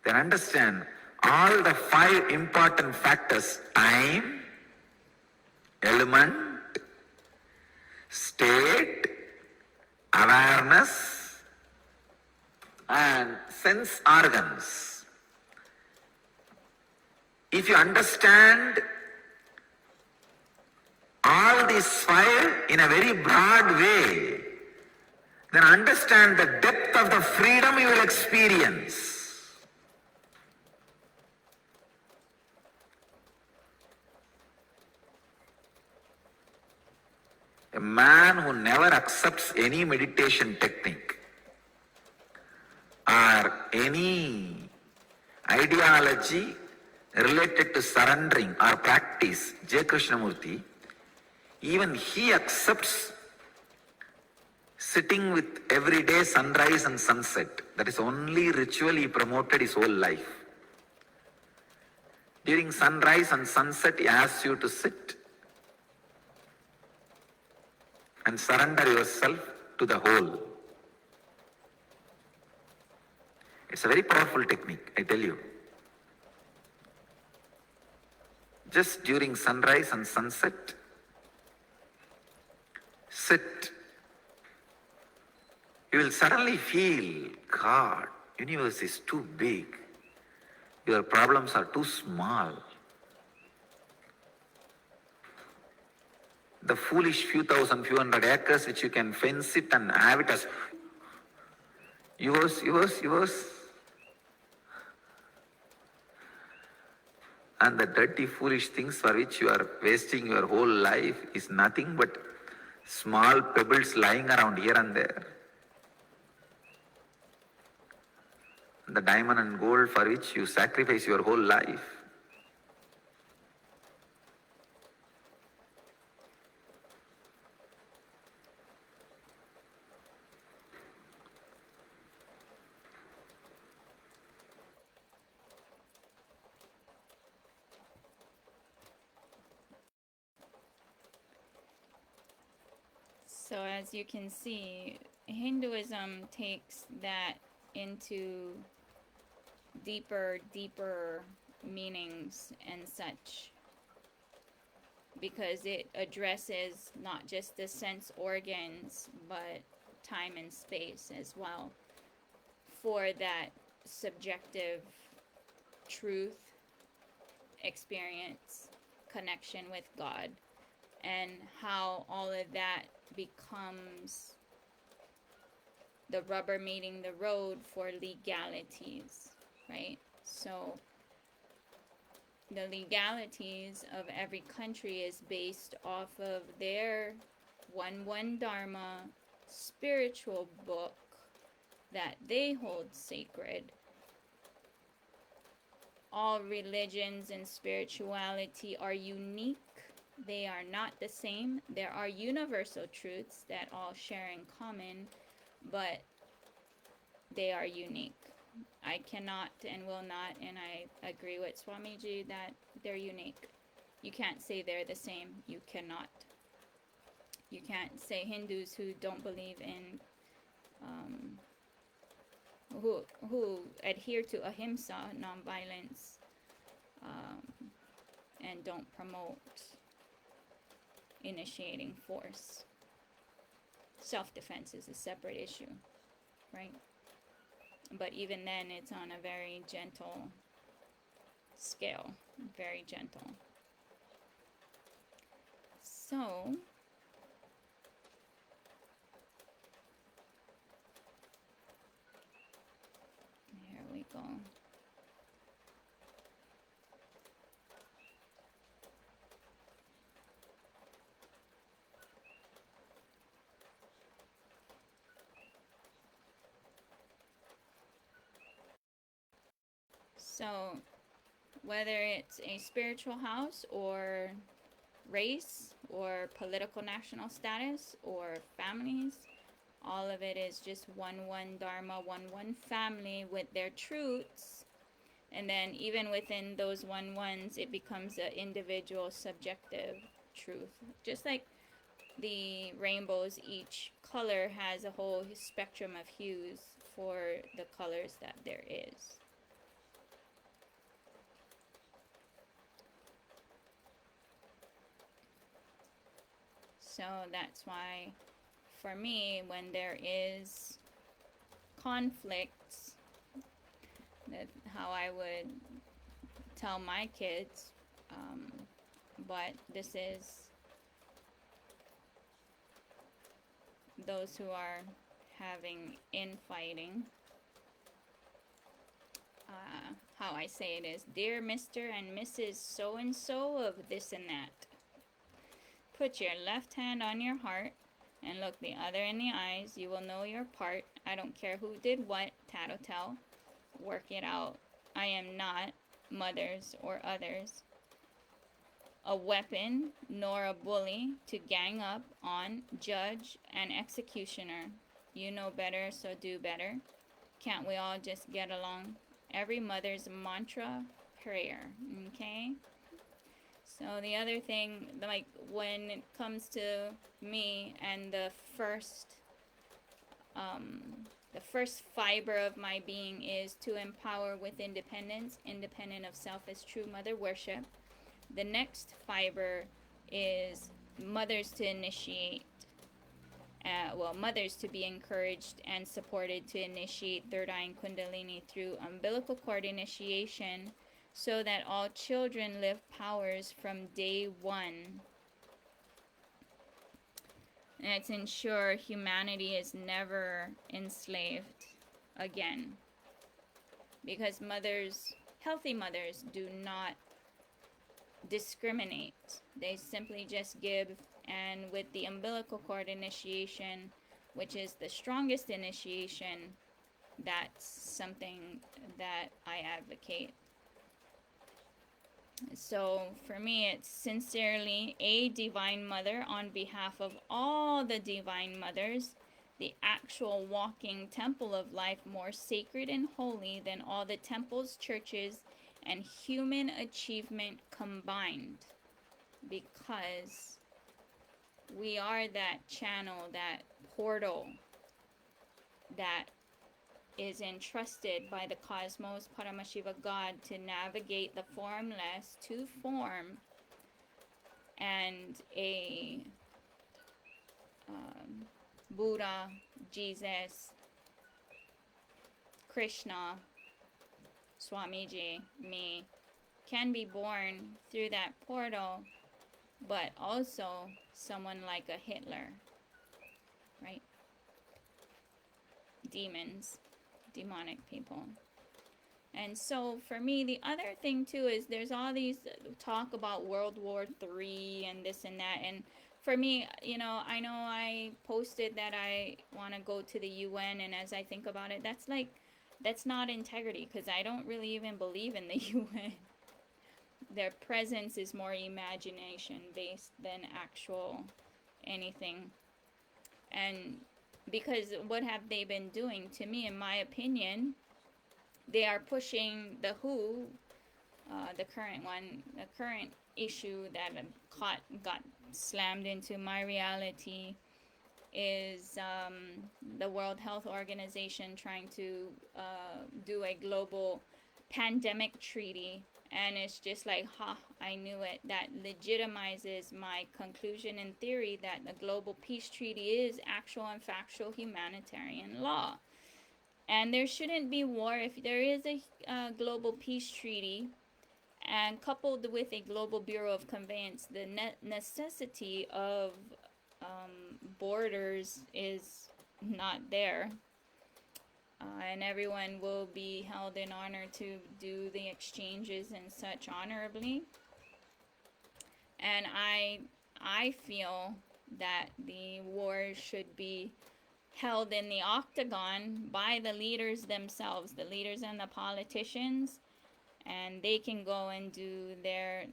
Then understand all the 5 important factors: time, element, state, awareness, and sense organs. If you understand all these 5 in a very broad way, then understand the depth of the freedom you will experience. A man who never accepts any meditation technique or any ideology related to surrendering or practice, J. Krishnamurti, even he accepts sitting with everyday sunrise and sunset. That is only ritual he promoted his whole life. During sunrise and sunset, he asks you to sit and surrender yourself to the whole. It's a very powerful technique, I tell you. Just during sunrise and sunset, sit. You will suddenly feel, God, universe is too big. Your problems are too small. The foolish few thousand, few hundred acres which you can fence it and have it as Yours. And the dirty, foolish things for which you are wasting your whole life is nothing but small pebbles lying around here and there. The diamond and gold for which you sacrifice your whole life. So as you can see, Hinduism takes that into deeper meanings and such, because it addresses not just the sense organs, but time and space as well, for that subjective truth, experience, connection with God, and how all of that becomes the rubber meeting the road for legalities, right? So the legalities of every country is based off of their one Dharma spiritual book that they hold sacred. All religions and spirituality are unique. They are not the same. There are universal truths that all share in common, but they are unique. I cannot and will not, and I agree with Swamiji that they're unique. You can't say they're the same. You cannot. You can't say Hindus who don't believe in, who adhere to ahimsa, nonviolence, and don't promote initiating force. Self-defense is a separate issue, right? But even then, it's on a very gentle scale, very gentle. So, here we go. So, whether it's a spiritual house or race or political national status or families, all of it is just one Dharma, one family with their truths. And then even within those ones, it becomes an individual subjective truth. Just like the rainbows, each color has a whole spectrum of hues for the colors that there is. So that's why, for me, when there is conflicts, that's how I would tell my kids, but this is those who are having infighting. How I say it is, dear Mr. and Mrs. So-and-so of this and that. Put your left hand on your heart and look the other in the eyes. You will know your part. I don't care who did what, tattletale. Work it out. I am not, mothers or others, a weapon nor a bully to gang up on judge and executioner. You know better, so do better. Can't we all just get along? Every mother's mantra, prayer, okay? So the other thing, like when it comes to me and the first fiber of my being is to empower with independence, independent of self as true mother worship. The next fiber is mothers to initiate, mothers to be encouraged and supported to initiate third eye and kundalini through umbilical cord initiation, so that all children live powers from day one. And to ensure humanity is never enslaved again. Because mothers, healthy mothers, do not discriminate. They simply just give, and with the umbilical cord initiation, which is the strongest initiation, that's something that I advocate. So for me, it's sincerely a divine mother on behalf of all the divine mothers, the actual walking temple of life, more sacred and holy than all the temples, churches, and human achievement combined. Because we are that channel, that portal that is entrusted by the cosmos, Paramashiva God, to navigate the formless to form, and a Buddha, Jesus, Krishna, Swamiji, me, can be born through that portal, but also someone like a Hitler, right? Demons, demonic people. And so for me, the other thing too is there's all these talk about World War III and this and that. And for me, you know I posted that I want to go to the UN, and as I think about it, that's not integrity, because I don't really even believe in the UN. Their presence is more imagination based than actual anything. And because what have they been doing to me, in my opinion? They are pushing the WHO, the current issue that got slammed into my reality is the World Health Organization trying to do a global pandemic treaty. And it's just like, I knew it. That legitimizes my conclusion in theory that the global peace treaty is actual and factual humanitarian law. And there shouldn't be war if there is a global peace treaty, and coupled with a global bureau of conveyance, the necessity of borders is not there. And everyone will be held in honor to do the exchanges and such honorably. And I feel that the war should be held in the octagon by the leaders themselves, the leaders and the politicians, and they can go and do their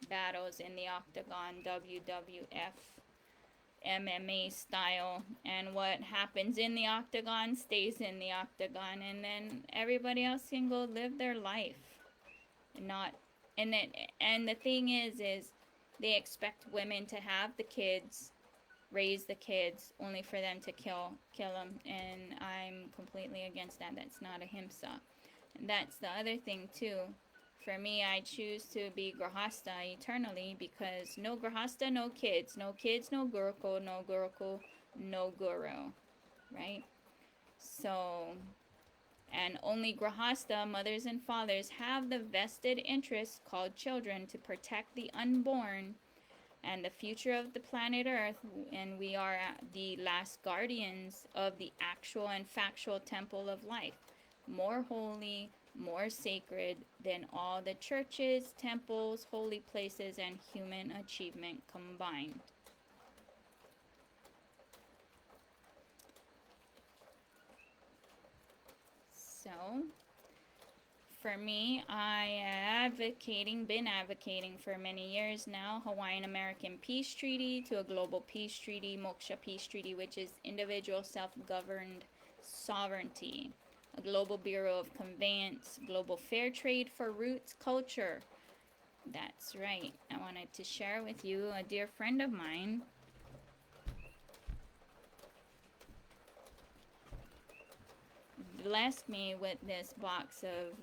battles in the octagon, WWF, MMA style, and what happens in the octagon stays in the octagon, and then everybody else can go live their life. And the thing is they expect women to have the kids, raise the kids, only for them to kill them, and I'm completely against that. That's not ahimsa. And that's the other thing too. For me, I choose to be grahasta eternally, because no grahasta, no kids, no gurukul, no gurukul, no guru, right? So, and only grahasta, mothers and fathers, have the vested interest called children to protect the unborn and the future of the planet Earth, and we are the last guardians of the actual and factual temple of life, more holy, more sacred than all the churches, temples, holy places, and human achievement combined. So, for me, been advocating for many years now, Hawaiian American Peace Treaty to a global peace treaty, Moksha Peace Treaty, which is individual self-governed sovereignty, a global bureau of conveyance, global fair trade for roots culture. That's right. I wanted to share with you a dear friend of mine blessed me with this box of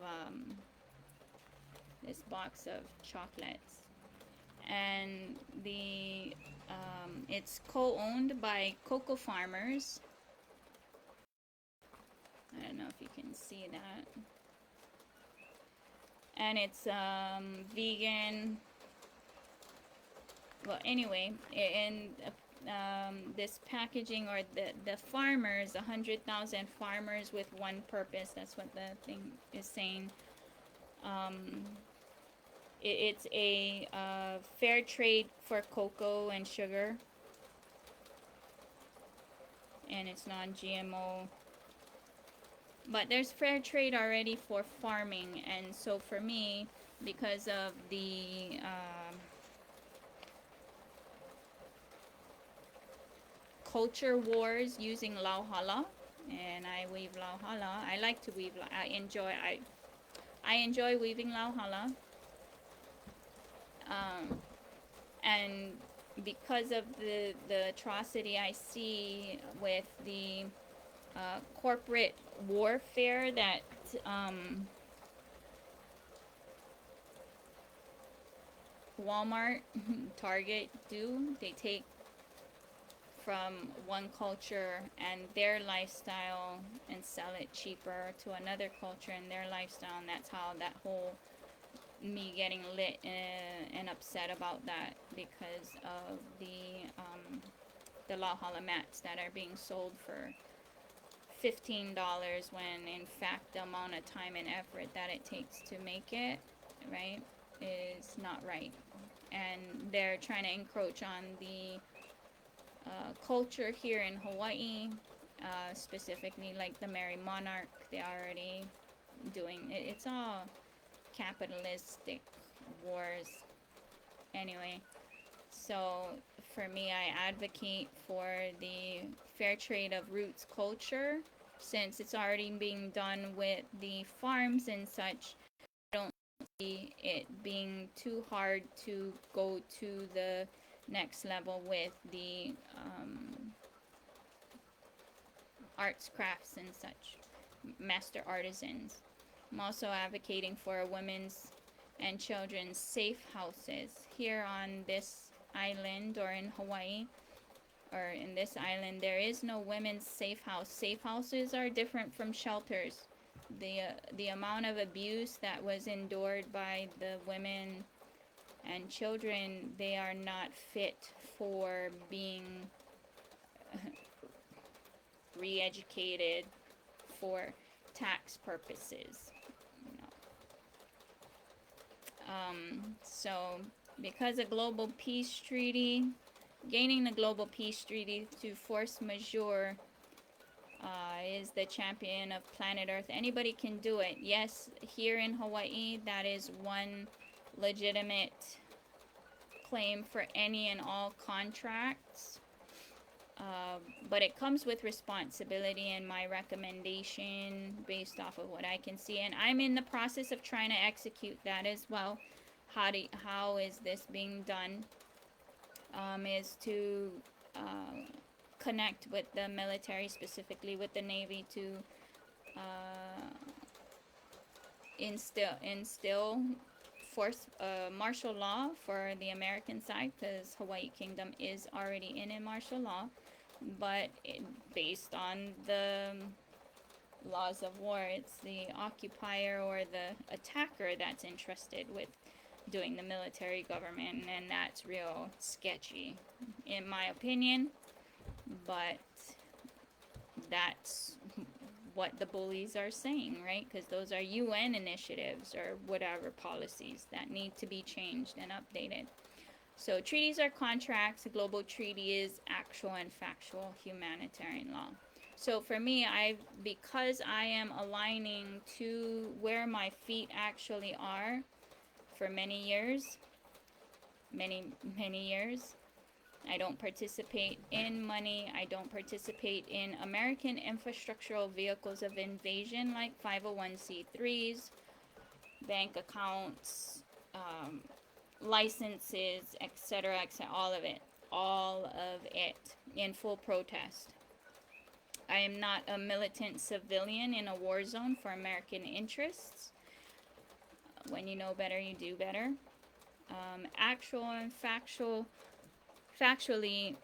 chocolates, and it's co-owned by cocoa farmers. I don't know if you can see that, and it's vegan. Well, anyway, and this packaging, or the farmers, 100,000 farmers with one purpose. That's what the thing is saying. It's a fair trade for cocoa and sugar, and it's non-GMO. But there's fair trade already for farming, and so for me, because of the culture wars using lauhala, and I weave lauhala. I like to weave. I enjoy weaving lauhala. And because of the atrocity I see with the corporate warfare that Walmart, Target do, they take from one culture and their lifestyle and sell it cheaper to another culture and their lifestyle, and that's how that whole me getting lit and upset about that, because of the lauhala mats that are being sold for $15, when in fact the amount of time and effort that it takes to make it, right, is not right. And they're trying to encroach on the culture here in Hawaii, specifically like the Merry Monarch. They're already doing it. It's all capitalistic wars. Anyway, so for me, I advocate for the fair trade of roots culture, since it's already being done with the farms and such. I don't see it being too hard to go to the next level with the arts, crafts, and such, master artisans. I'm also advocating for women's and children's safe houses here on this island, or in Hawaii, or in this island. There is no women's safe house. Safe houses are different from shelters. The amount of abuse that was endured by the women and children, they are not fit for being re-educated for tax purposes. So because a global peace treaty, gaining the global peace treaty to force Majeure is the champion of planet Earth. Anybody can do it. Yes, here in Hawaii, that is one legitimate claim for any and all contracts. But it comes with responsibility, and my recommendation based off of what I can see, and I'm in the process of trying to execute that as well. How is this being done? Is to connect with the military, specifically with the Navy, to instill force martial law for the American side, because Hawaii Kingdom is already in a martial law, but based on the laws of war, it's the occupier or the attacker that's entrusted with doing the military government, and that's real sketchy in my opinion. But that's what the bullies are saying, right? Because those are UN initiatives or whatever policies that need to be changed and updated. So treaties are contracts. A global treaty is actual and factual humanitarian law. So for me, because I am aligning to where my feet actually are for many years, many years, I don't participate in money. I don't participate in American infrastructural vehicles of invasion like 501c3s, bank accounts, licenses, etc., all of it in full protest. I am not a militant civilian in a war zone for American interests. When you know better, you do better. Actual and factually,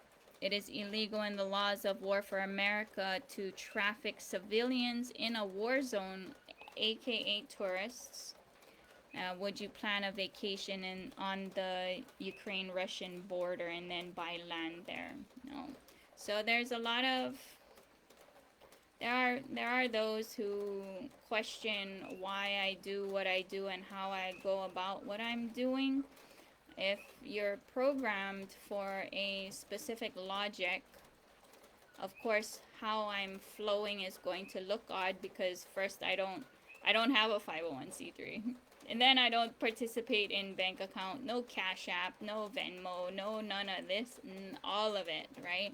it is illegal in the laws of war for America to traffic civilians in a war zone, aka tourists, Would you plan a vacation on the Ukraine-Russian border and then buy land there? No. So there's a lot of there are those who question why I do what I do and how I go about what I'm doing. If you're programmed for a specific logic, of course how I'm flowing is going to look odd, because first I don't have a 501c3. And then I don't participate in bank account, no Cash App, no Venmo, no none of this, all of it, right?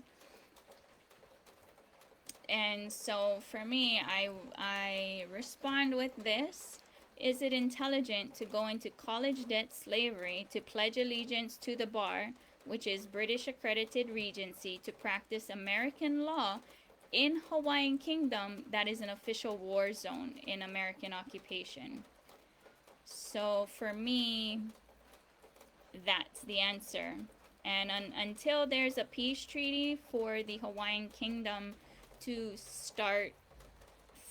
And so for me, I respond with this. Is it intelligent to go into college debt slavery to pledge allegiance to the bar, which is British accredited regency, to practice American law in Hawaiian Kingdom that is an official war zone in American occupation? So for me, that's the answer. And until there's a peace treaty for the Hawaiian Kingdom to start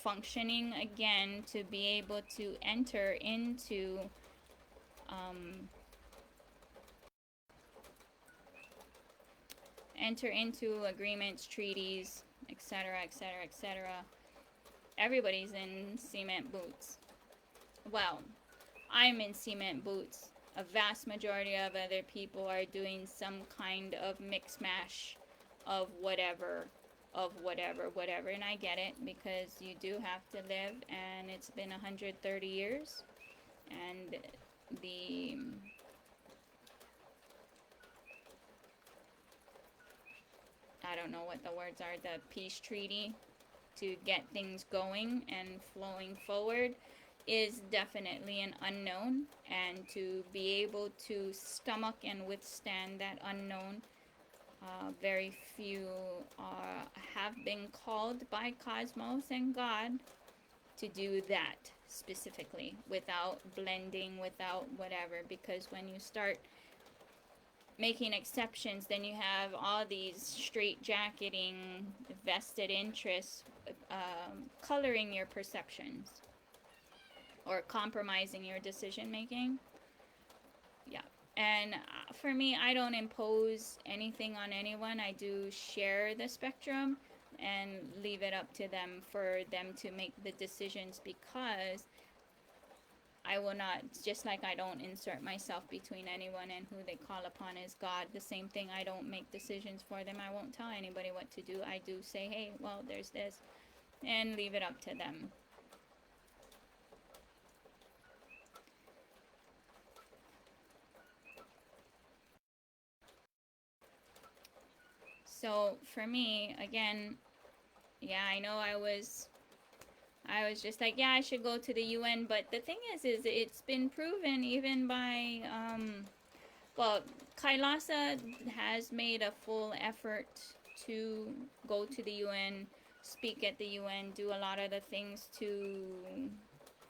functioning again, to be able to enter into agreements, treaties, etc., etc., etc., everybody's in cement boots. Well, I'm in cement boots. A vast majority of other people are doing some kind of mix mash of whatever, and I get it, because you do have to live, and it's been 130 years, and I don't know what the words are, the peace treaty to get things going and flowing forward is definitely an unknown, and to be able to stomach and withstand that unknown, very few have been called by Cosmos and God to do that specifically, without blending, without whatever, because when you start making exceptions, then you have all these straight-jacketing vested interests coloring your perceptions or compromising your decision making. Yeah. And for me, I don't impose anything on anyone. I do share the spectrum and leave it up to them for them to make the decisions, because I will not, just like I don't insert myself between anyone and who they call upon as God, the same thing, I don't make decisions for them. I won't tell anybody what to do. I do say, hey, well, there's this, and leave it up to them. So for me, again, yeah, I know I was just like, yeah, I should go to the UN, but the thing is it's been proven even by, well, Kailasa has made a full effort to go to the UN, speak at the UN, do a lot of the things to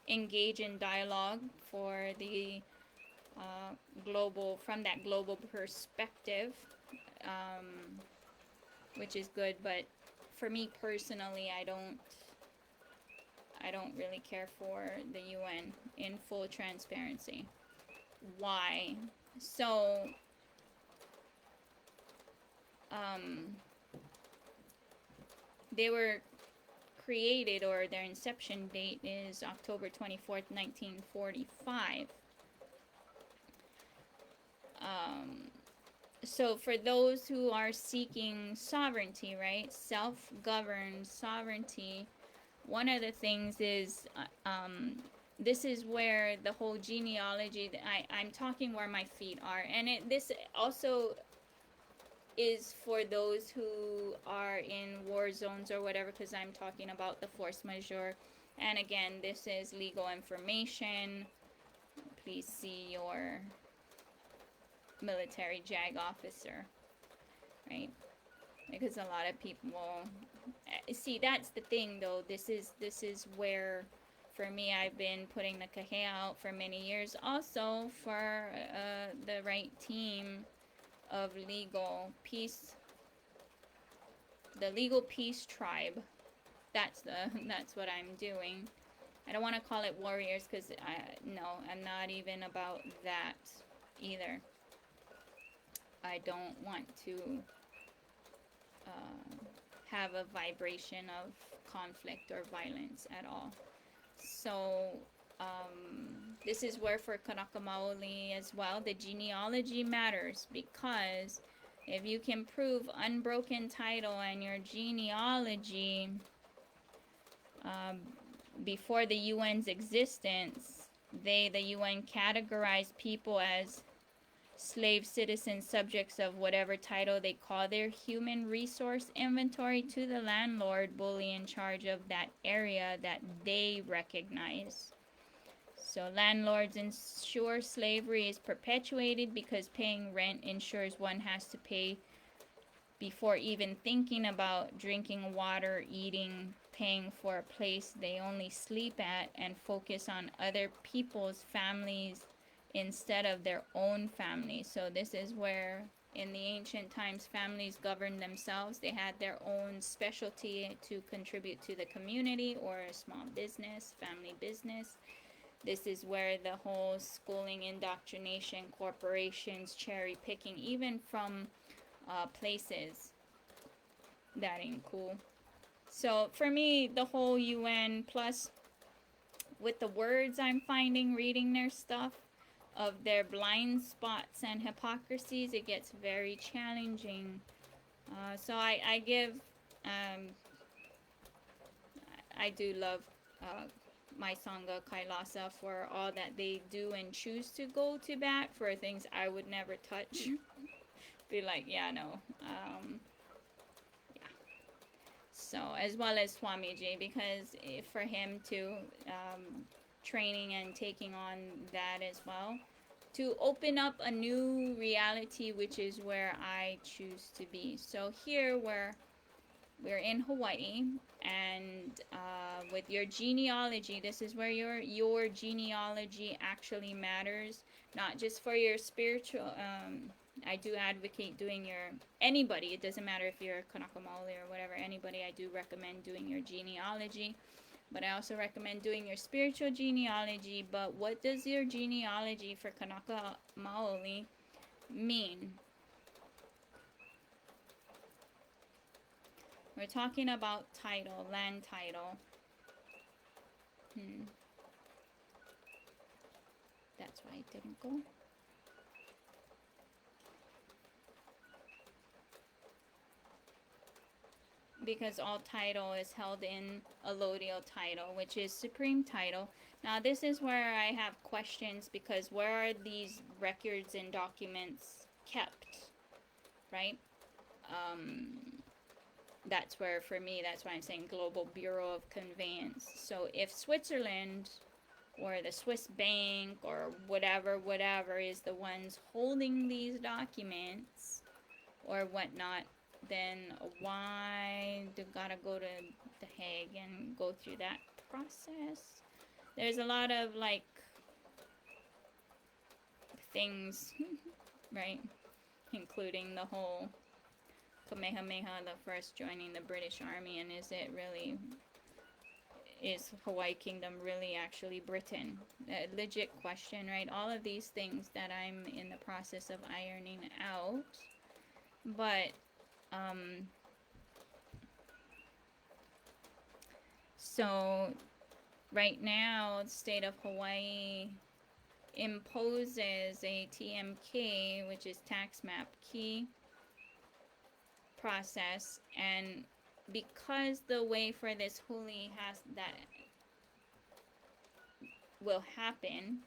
engage in dialogue for the from that global perspective, which is good. But for me personally, I don't really care for the UN, in full transparency. Why? So they were created, or their inception date is October 24th, 1945. So for those who are seeking sovereignty, right, self-governed sovereignty, one of the things is, this is where the whole genealogy, I'm talking where my feet are, and this also is for those who are in war zones or whatever, because I'm talking about the force majeure. And again, this is legal information. Please see your military JAG officer, right? Because a lot of people see, that's the thing though, this is where, for me, I've been putting the kahea out for many years, also for the right team of legal peace, the legal peace tribe. That's what I'm doing. I don't want to call it warriors because no, I'm not even about that either. I don't want to have a vibration of conflict or violence at all. So this is where for Kanaka Maoli as well, the genealogy matters, because if you can prove unbroken title and your genealogy before the UN's existence, the UN categorized people as slave citizen subjects of whatever title they call their human resource inventory to the landlord bully in charge of that area that they recognize. So landlords ensure slavery is perpetuated because paying rent ensures one has to pay before even thinking about drinking water, eating, paying for a place they only sleep at, and focus on other people's families instead of their own family. So this is where in the ancient times families governed themselves. They had their own specialty to contribute to the community or a small business, family business. This is where the whole schooling, indoctrination, corporations, cherry picking, even from places, that ain't cool. So for me, the whole UN plus with the words I'm finding reading their stuff of their blind spots and hypocrisies, it gets very challenging. So I give, I do love my Sangha Kailasa for all that they do and choose to go to bat for things I would never touch. Be like, yeah, no. Yeah. So, as well as Swamiji, because for him to training and taking on that as well, to open up a new reality, which is where I choose to be. So here we're in Hawaii, and with your genealogy, this is where your genealogy actually matters, not just for your spiritual. I do advocate doing anybody, it doesn't matter if you're Kanaka Maoli or whatever, anybody, I do recommend doing your genealogy. But I also recommend doing your spiritual genealogy. But what does your genealogy for Kanaka Maoli mean? We're talking about title, land title. That's why it didn't go. Because all title is held in allodial title, which is supreme title. Now this is where I have questions, because where are these records and documents kept, right? That's where, for me, that's why I'm saying Global Bureau of Conveyance. So if Switzerland or the Swiss bank or whatever is the ones holding these documents or whatnot, then why do gotta go to The Hague and go through that process? There's a lot of like things, right? Including the whole Kamehameha the First joining the British Army, and is Hawaii Kingdom really actually Britain? A legit question, right? All of these things that I'm in the process of ironing out. But so right now the state of Hawaii imposes a TMK, which is tax map key process, and because the way for this huli will happen,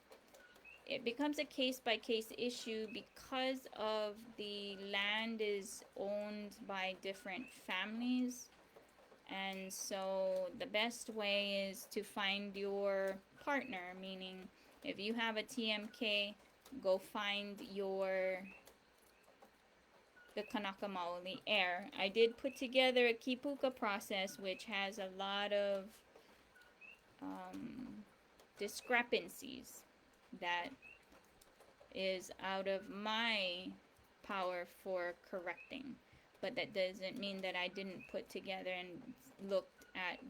it becomes a case-by-case issue because of the land is owned by different families. And so the best way is to find your partner, meaning if you have a TMK, go find the Kanaka Maoli heir. I did put together a kipuka process, which has a lot of discrepancies that is out of my power for correcting. But that doesn't mean that I didn't put together and looked at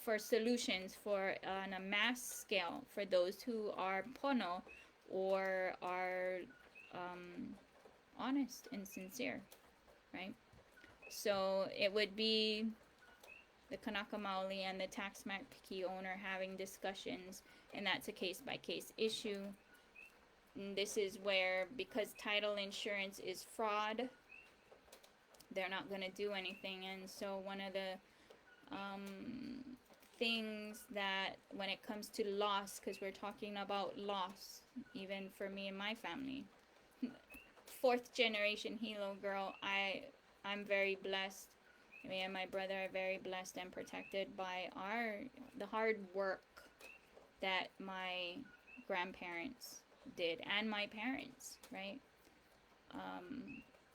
for solutions for on a mass scale for those who are pono or are honest and sincere, right? So it would be the Kanaka Maoli and the tax map key owner having discussions, and that's a case-by-case issue. And this is where, because title insurance is fraud, they're not going to do anything. And so one of the things that when it comes to loss, because we're talking about loss, even for me and my family, fourth generation Hilo girl, I'm very blessed. Me and my brother are very blessed and protected by the hard work that my grandparents did and my parents, right?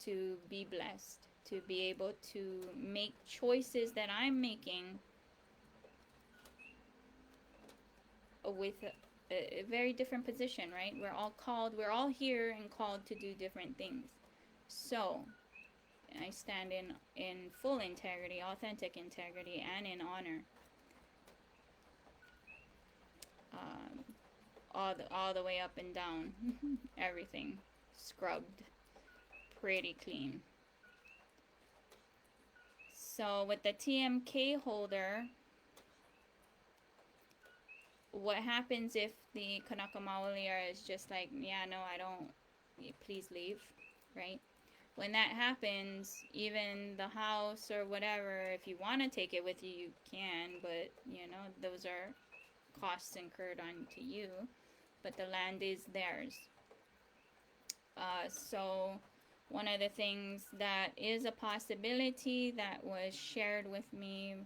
To be blessed, to be able to make choices that I'm making with a very different position, right? We're all here and called to do different things. So I stand in full integrity, authentic integrity, and in honor. All the way up and down, everything scrubbed, pretty clean. So with the TMK holder, what happens if the Kanaka Maoli is just like, yeah, no, I don't, please leave, right? When that happens, even the house or whatever, if you want to take it with you, you can, but, you know, those are costs incurred onto you, but the land is theirs. So one of the things that is a possibility that was shared with me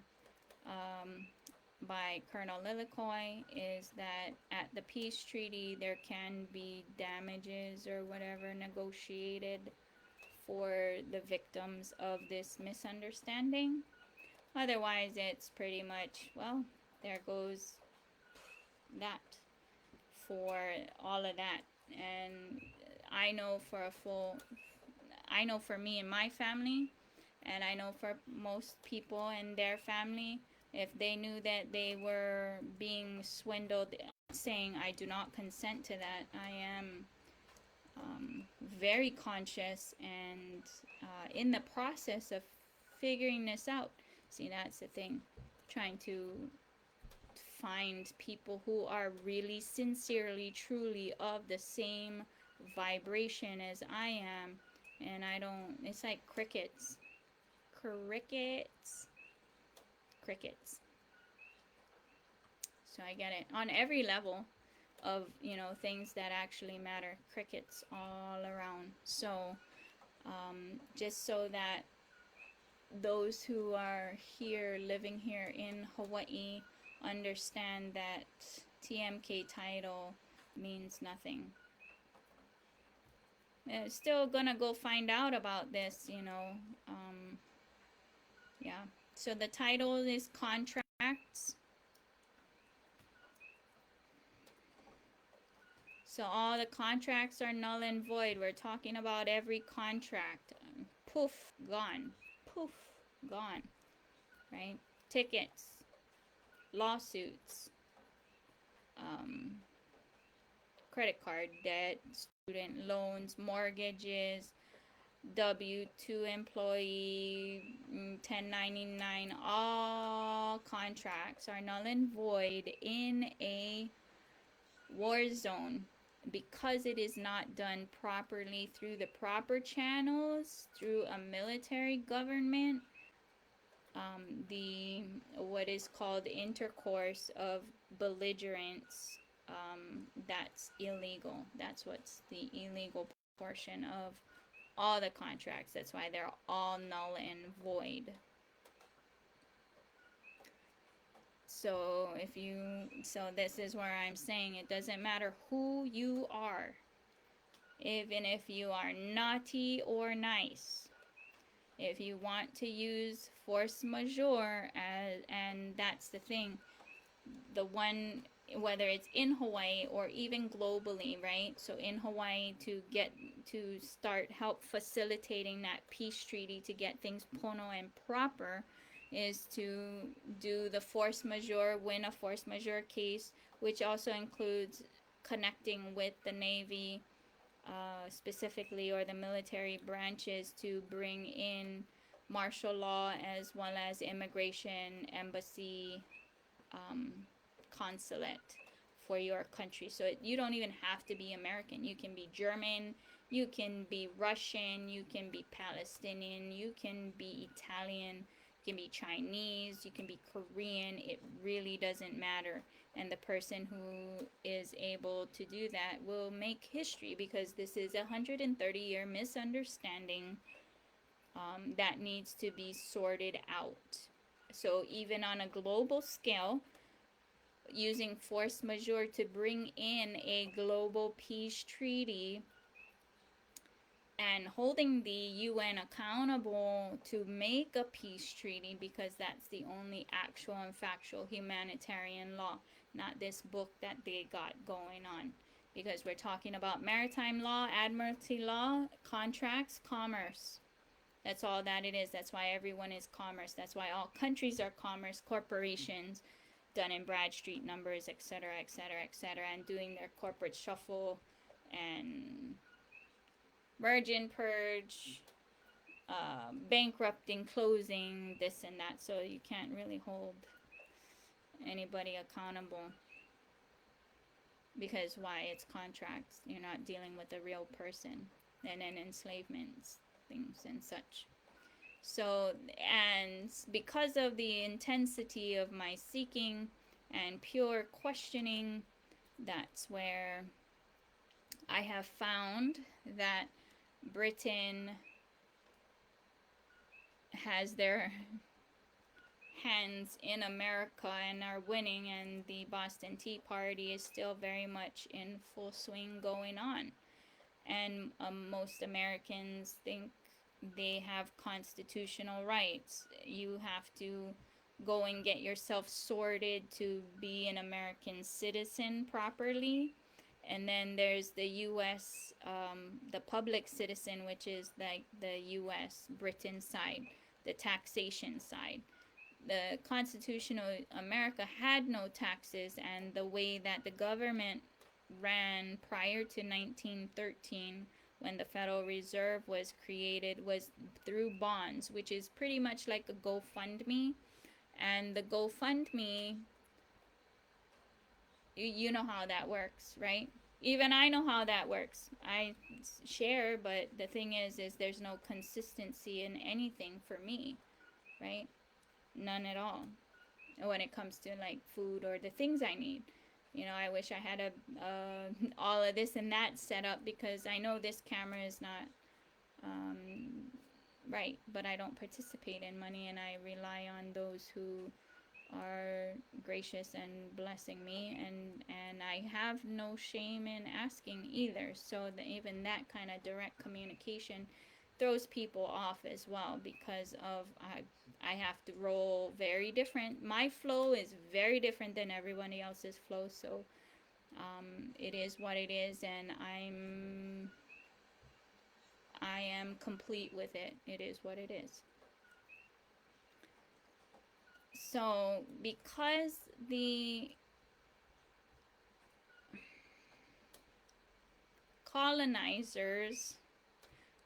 by Colonel Lillicoy is that at the peace treaty there can be damages or whatever negotiated for the victims of this misunderstanding. Otherwise, it's pretty much, well, there goes that for all of that. And I know for me and my family, and I know for most people and their family, if they knew that they were being swindled, saying I do not consent to that, I am very conscious and in the process of figuring this out. See, that's the thing, trying to find people who are really sincerely, truly of the same vibration as I am, and I don't, it's like crickets. So I get it on every level of, you know, things that actually matter. Crickets all around. So just so that those who are here, living here in Hawaii, understand that TMK title means nothing. Still gonna go find out about this, you know. Yeah. So the title is contracts. So all the contracts are null and void. We're talking about every contract. Poof, gone. Poof, gone. Right? Tickets, lawsuits, credit card debt, student loans, mortgages, W-2 employee, 1099, all contracts are null and void in a war zone because it is not done properly through the proper channels, through a military government. The what is called intercourse of belligerents, that's illegal. That's what's the illegal portion of all the contracts. That's why they're all null and void. So this is where I'm saying it doesn't matter who you are, even if you are naughty or nice. If you want to use force majeure, and that's the thing, the one, whether it's in Hawaii or even globally, right? So in Hawaii, to start help facilitating that peace treaty to get things pono and proper, is to do the force majeure, win a force majeure case, which also includes connecting with the Navy specifically, or the military branches, to bring in martial law as well as immigration, embassy, consulate for your country. So you don't even have to be American. You can be German, you can be Russian, you can be Palestinian, you can be Italian, you can be Chinese, you can be Korean. It really doesn't matter. And the person who is able to do that will make history, because this is a 130-year misunderstanding that needs to be sorted out. So even on a global scale, using force majeure to bring in a global peace treaty and holding the UN accountable to make a peace treaty, because that's the only actual and factual humanitarian law, not this book that they got going on. Because we're talking about maritime law, admiralty law, contracts, commerce. That's all that it is. That's why everyone is commerce. That's why all countries are commerce, corporations, Dun and Bradstreet numbers, etc., etc., etc., and doing their corporate shuffle and merge and purge, bankrupting, closing, this and that. So you can't really hold anybody accountable, because why? It's contracts. You're not dealing with a real person, and then enslavement things and such. So, and because of the intensity of my seeking and pure questioning, that's where I have found that Britain has their hands in America and are winning, and the Boston Tea Party is still very much in full swing going on. And most Americans think they have constitutional rights. You have to go and get yourself sorted to be an American citizen properly. And then there's the U.S., the public citizen, which is like the U.S., Britain side, the taxation side. The constitutional America had no taxes, and the way that the government ran prior to 1913, when the Federal Reserve was created, was through bonds, which is pretty much like a GoFundMe. And the GoFundMe, you know how that works, right? Even I know how that works. I share, but the thing is there's no consistency in anything for me, right? None at all when it comes to like food or the things I need. You know, I wish I had all of this and that set up, because I know this camera is not right, but I don't participate in money, and I rely on those who are gracious and blessing me, and I have no shame in asking either. So even that kind of direct communication throws people off as well, because of I have to roll very different. My flow is very different than everybody else's flow, so it is what it is, and I am complete with it. It is what it is. So because the colonizers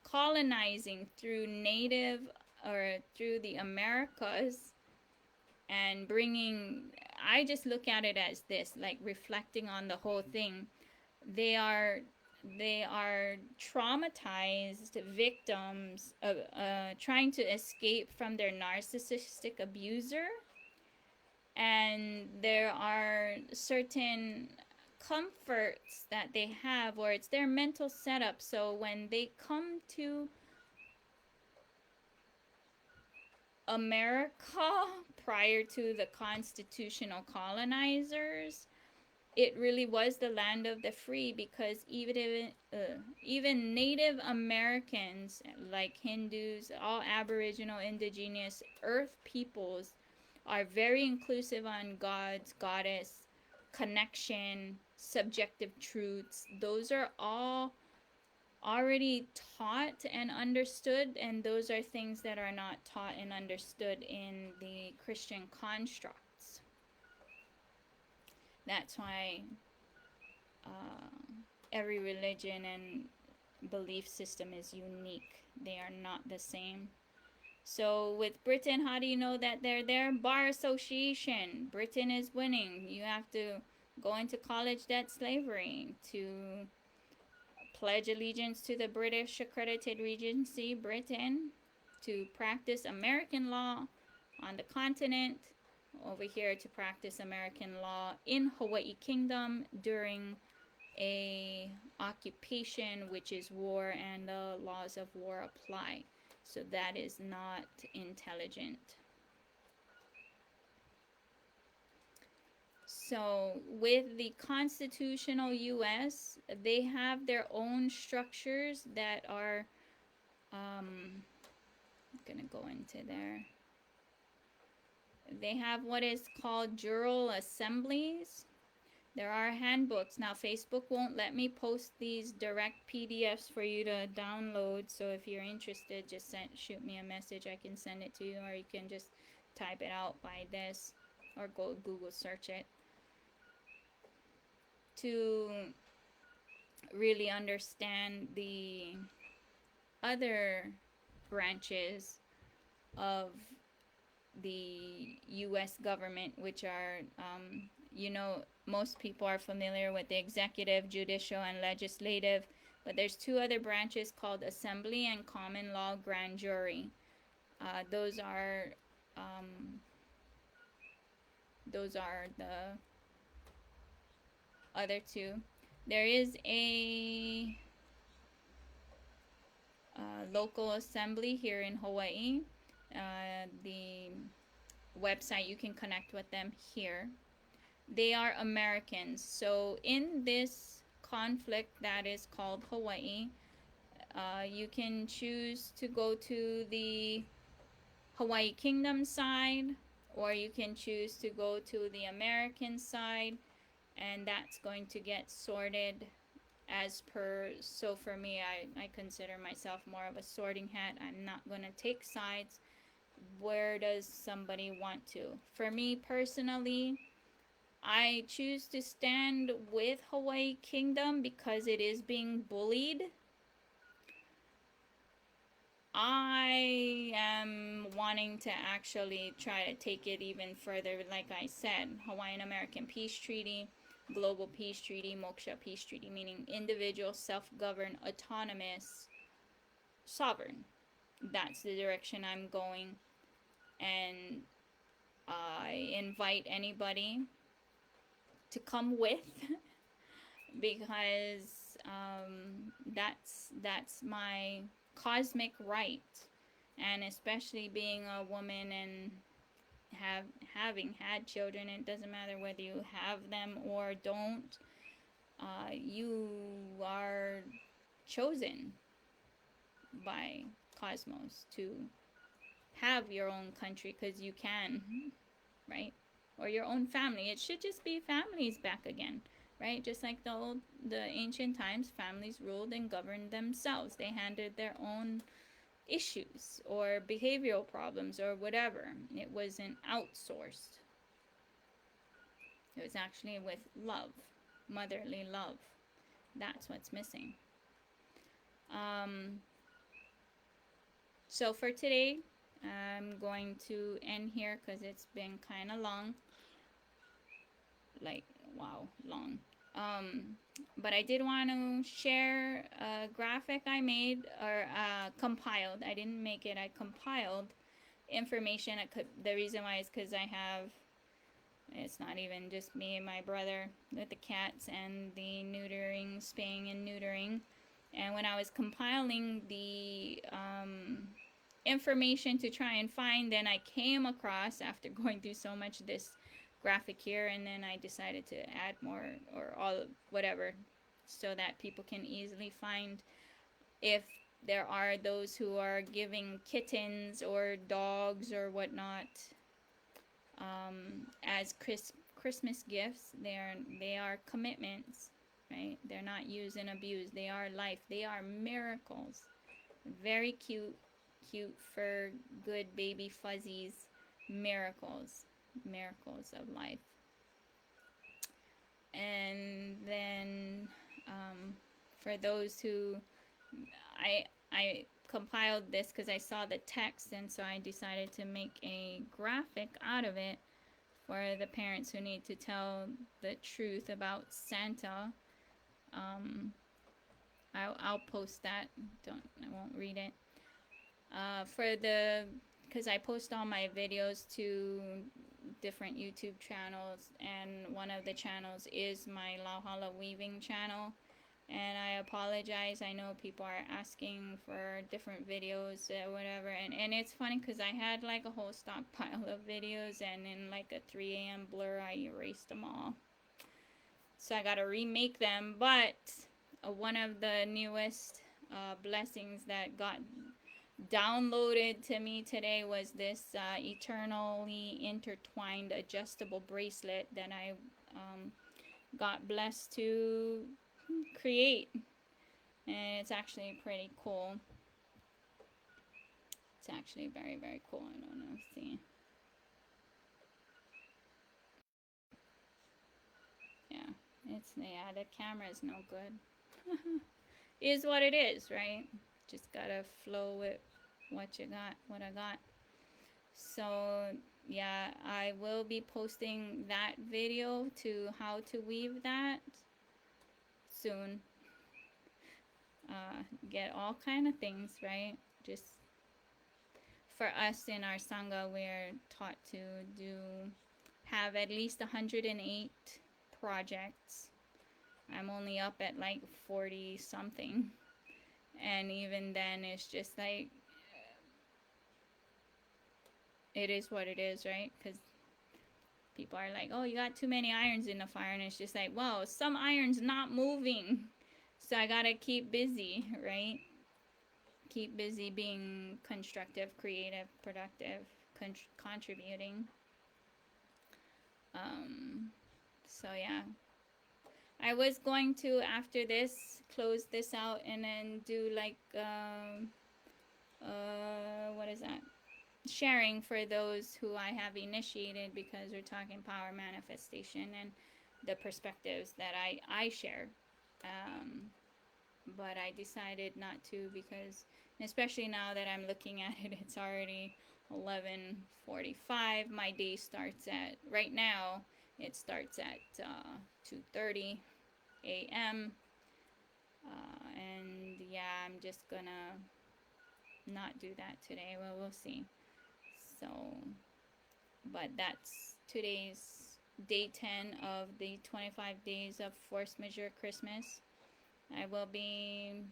colonizing through native, or through the Americas, and bringing, I just look at it as this, like reflecting on the whole thing. They are traumatized victims of trying to escape from their narcissistic abuser, and there are certain comforts that they have, or it's their mental setup. So when they come to America prior to the constitutional colonizers, it really was the land of the free, because even Native Americans, like Hindus, all Aboriginal, indigenous, earth peoples, are very inclusive on God's, goddess, connection, subjective truths. Those are all already taught and understood, and those are things that are not taught and understood in the Christian constructs. That's why every religion and belief system is unique. They are not the same. So with Britain, how do you know that they're there? Bar association. Britain is winning. You have to go into college debt slavery to pledge allegiance to the British accredited Regency, Britain, to practice American law on the continent, over here to practice American law in Hawaii Kingdom during a occupation, which is war, and the laws of war apply. So that is not intelligent. So with the constitutional US, they have their own structures that are I'm gonna go into there. They have what is called jural assemblies. There are handbooks. Now Facebook won't let me post these direct PDFs for you to download, so if you're interested, just shoot me a message. I can send it to you, or you can just type it out by this, or go Google search it, to really understand the other branches of the US government, which are, you know, most people are familiar with the executive, judicial, and legislative, but there's two other branches called assembly and common law grand jury. Those are the other two. There is a local assembly here in Hawaii. The website, you can connect with them here. They are Americans. So in this conflict that is called Hawaii, you can choose to go to the Hawaii Kingdom side, or you can choose to go to the American side, and that's going to get sorted as per. So for me, I consider myself more of a sorting hat. I'm not going to take sides. Where does somebody want to? For me personally, I choose to stand with Hawaii Kingdom because it is being bullied. I am wanting to actually try to take it even further. Like I said, Hawaiian American Peace Treaty, Global Peace Treaty, Moksha Peace Treaty, meaning individual, self-governed, autonomous, sovereign. That's the direction I'm going. And I invite anybody to come with because that's my cosmic right. And especially being a woman and having had children, it doesn't matter whether you have them or don't, you are chosen by Cosmos to have your own country, because you can, right? Or your own family. It should just be families back again, right? Just like the ancient times, families ruled and governed themselves. They handled their own issues or behavioral problems or whatever. It wasn't outsourced. It was actually with love, motherly love. That's what's missing. So for today, I'm going to end here because it's been kind of long. Like, wow, long. But I did want to share a graphic I made, or compiled. I didn't make it, I compiled information. The reason why is because it's not even just me and my brother with the cats and the neutering, spaying and neutering. And when I was compiling the information to try and find, then I came across, after going through so much, this graphic here, and then I decided to add more, or all, whatever, so that people can easily find if there are those who are giving kittens or dogs or whatnot as Christmas gifts. They are commitments, right? They're not used and abused. They are life. They are miracles. Very cute, cute fur, good baby fuzzies, miracles, miracles of life. And then for those who, I compiled this because I saw the text, and so I decided to make a graphic out of it for the parents who need to tell the truth about Santa. I'll post that. I won't read it. Because I post all my videos to different YouTube channels, and one of the channels is my Lauhala Weaving channel. And I apologize. I know people are asking for different videos or whatever. And it's funny because I had like a whole stockpile of videos, and in like a 3 a.m. blur, I erased them all. So I got to remake them. But one of the newest blessings that got downloaded to me today was this eternally intertwined adjustable bracelet that I got blessed to create, and it's actually pretty cool. It's actually very, very cool. I don't know, see. Yeah, the camera is no good. Is what it is, right? Just gotta flow with what I got. So yeah, I will be posting that video to how to weave that soon. Get all kind of things, right? Just for us in our Sangha, we're taught to have at least 108 projects. I'm only up at like 40 something. And even then, it's just like, it is what it is, right? Because people are like, oh, you got too many irons in the fire. And it's just like, well, some irons not moving. So I gotta keep busy, right? Keep busy being constructive, creative, productive, contributing. So yeah. I was going to, after this, close this out and then do like, what is that? Sharing for those who I have initiated, because we're talking power manifestation and the perspectives that I share. But I decided not to, because especially now that I'm looking at it, it's already 11:45. My day starts at, right now, it starts at 2:30 a.m. And yeah, I'm just gonna not do that today. Well, we'll see. So, but that's today's day 10 of the 25 days of Force Majeure Christmas. I will be,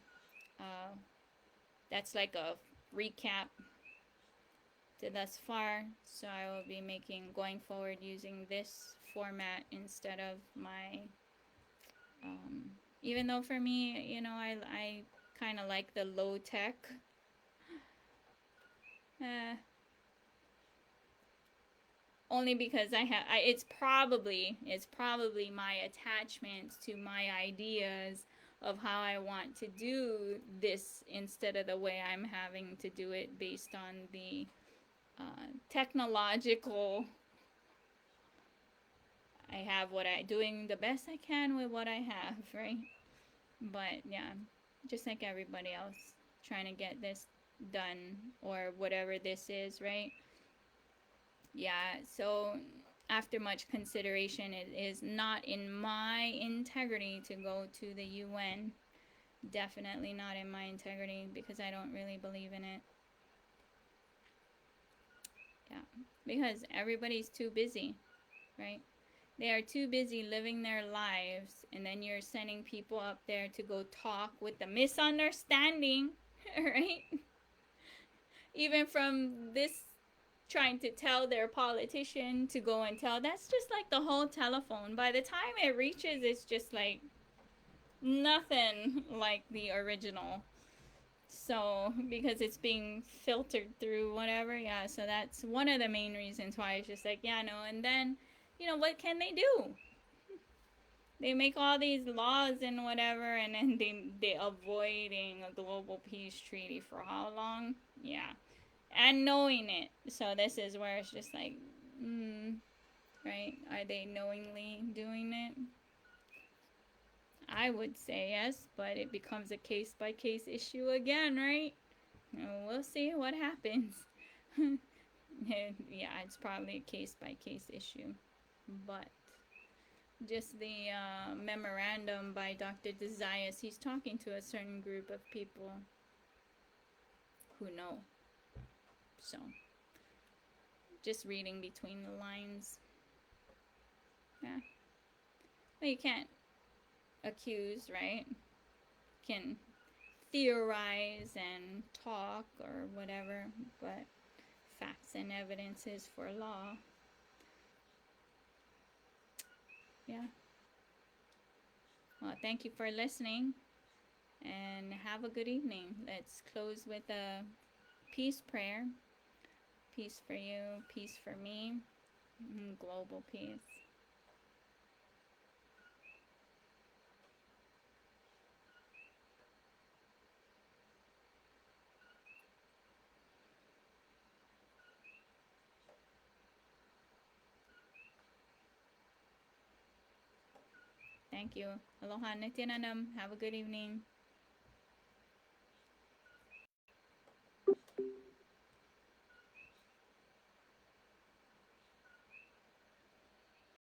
that's like a recap to thus far. So I will be going forward using this format instead of my, even though for me, you know, I kind of like the low tech. Only because it's probably my attachments to my ideas of how I want to do this instead of the way I'm having to do it based on the technological. I have doing the best I can with what I have, right? But yeah, just like everybody else, trying to get this done or whatever this is, right? Yeah, so after much consideration, it is not in my integrity to go to the UN. Definitely not in my integrity, because I don't really believe in it. Yeah, because everybody's too busy, right? They are too busy living their lives, and then you're sending people up there to go talk with the misunderstanding, right? Even from this, trying to tell their politician to go and tell, that's just like the whole telephone. By the time it reaches, it's just like nothing like the original. So, because it's being filtered through whatever, yeah, so that's one of the main reasons why it's just like, yeah, no, and then, you know, what can they do? They make all these laws and whatever, and then they avoiding a global peace treaty for how long? Yeah, and knowing it. So this is where it's just like, right? Are they knowingly doing it? I would say yes, but it becomes a case by case issue again, right? We'll see what happens. Yeah, it's probably a case by case issue, but just the memorandum by Dr. Desaias, he's talking to a certain group of people who know. So, just reading between the lines. Yeah. Well, you can't accuse, right? You can theorize and talk or whatever, but facts and evidence is for law. Yeah. Well, thank you for listening and have a good evening. Let's close with a peace prayer. Peace for you, peace for me, global peace. Thank you. Aloha Nityanandam. Have a good evening.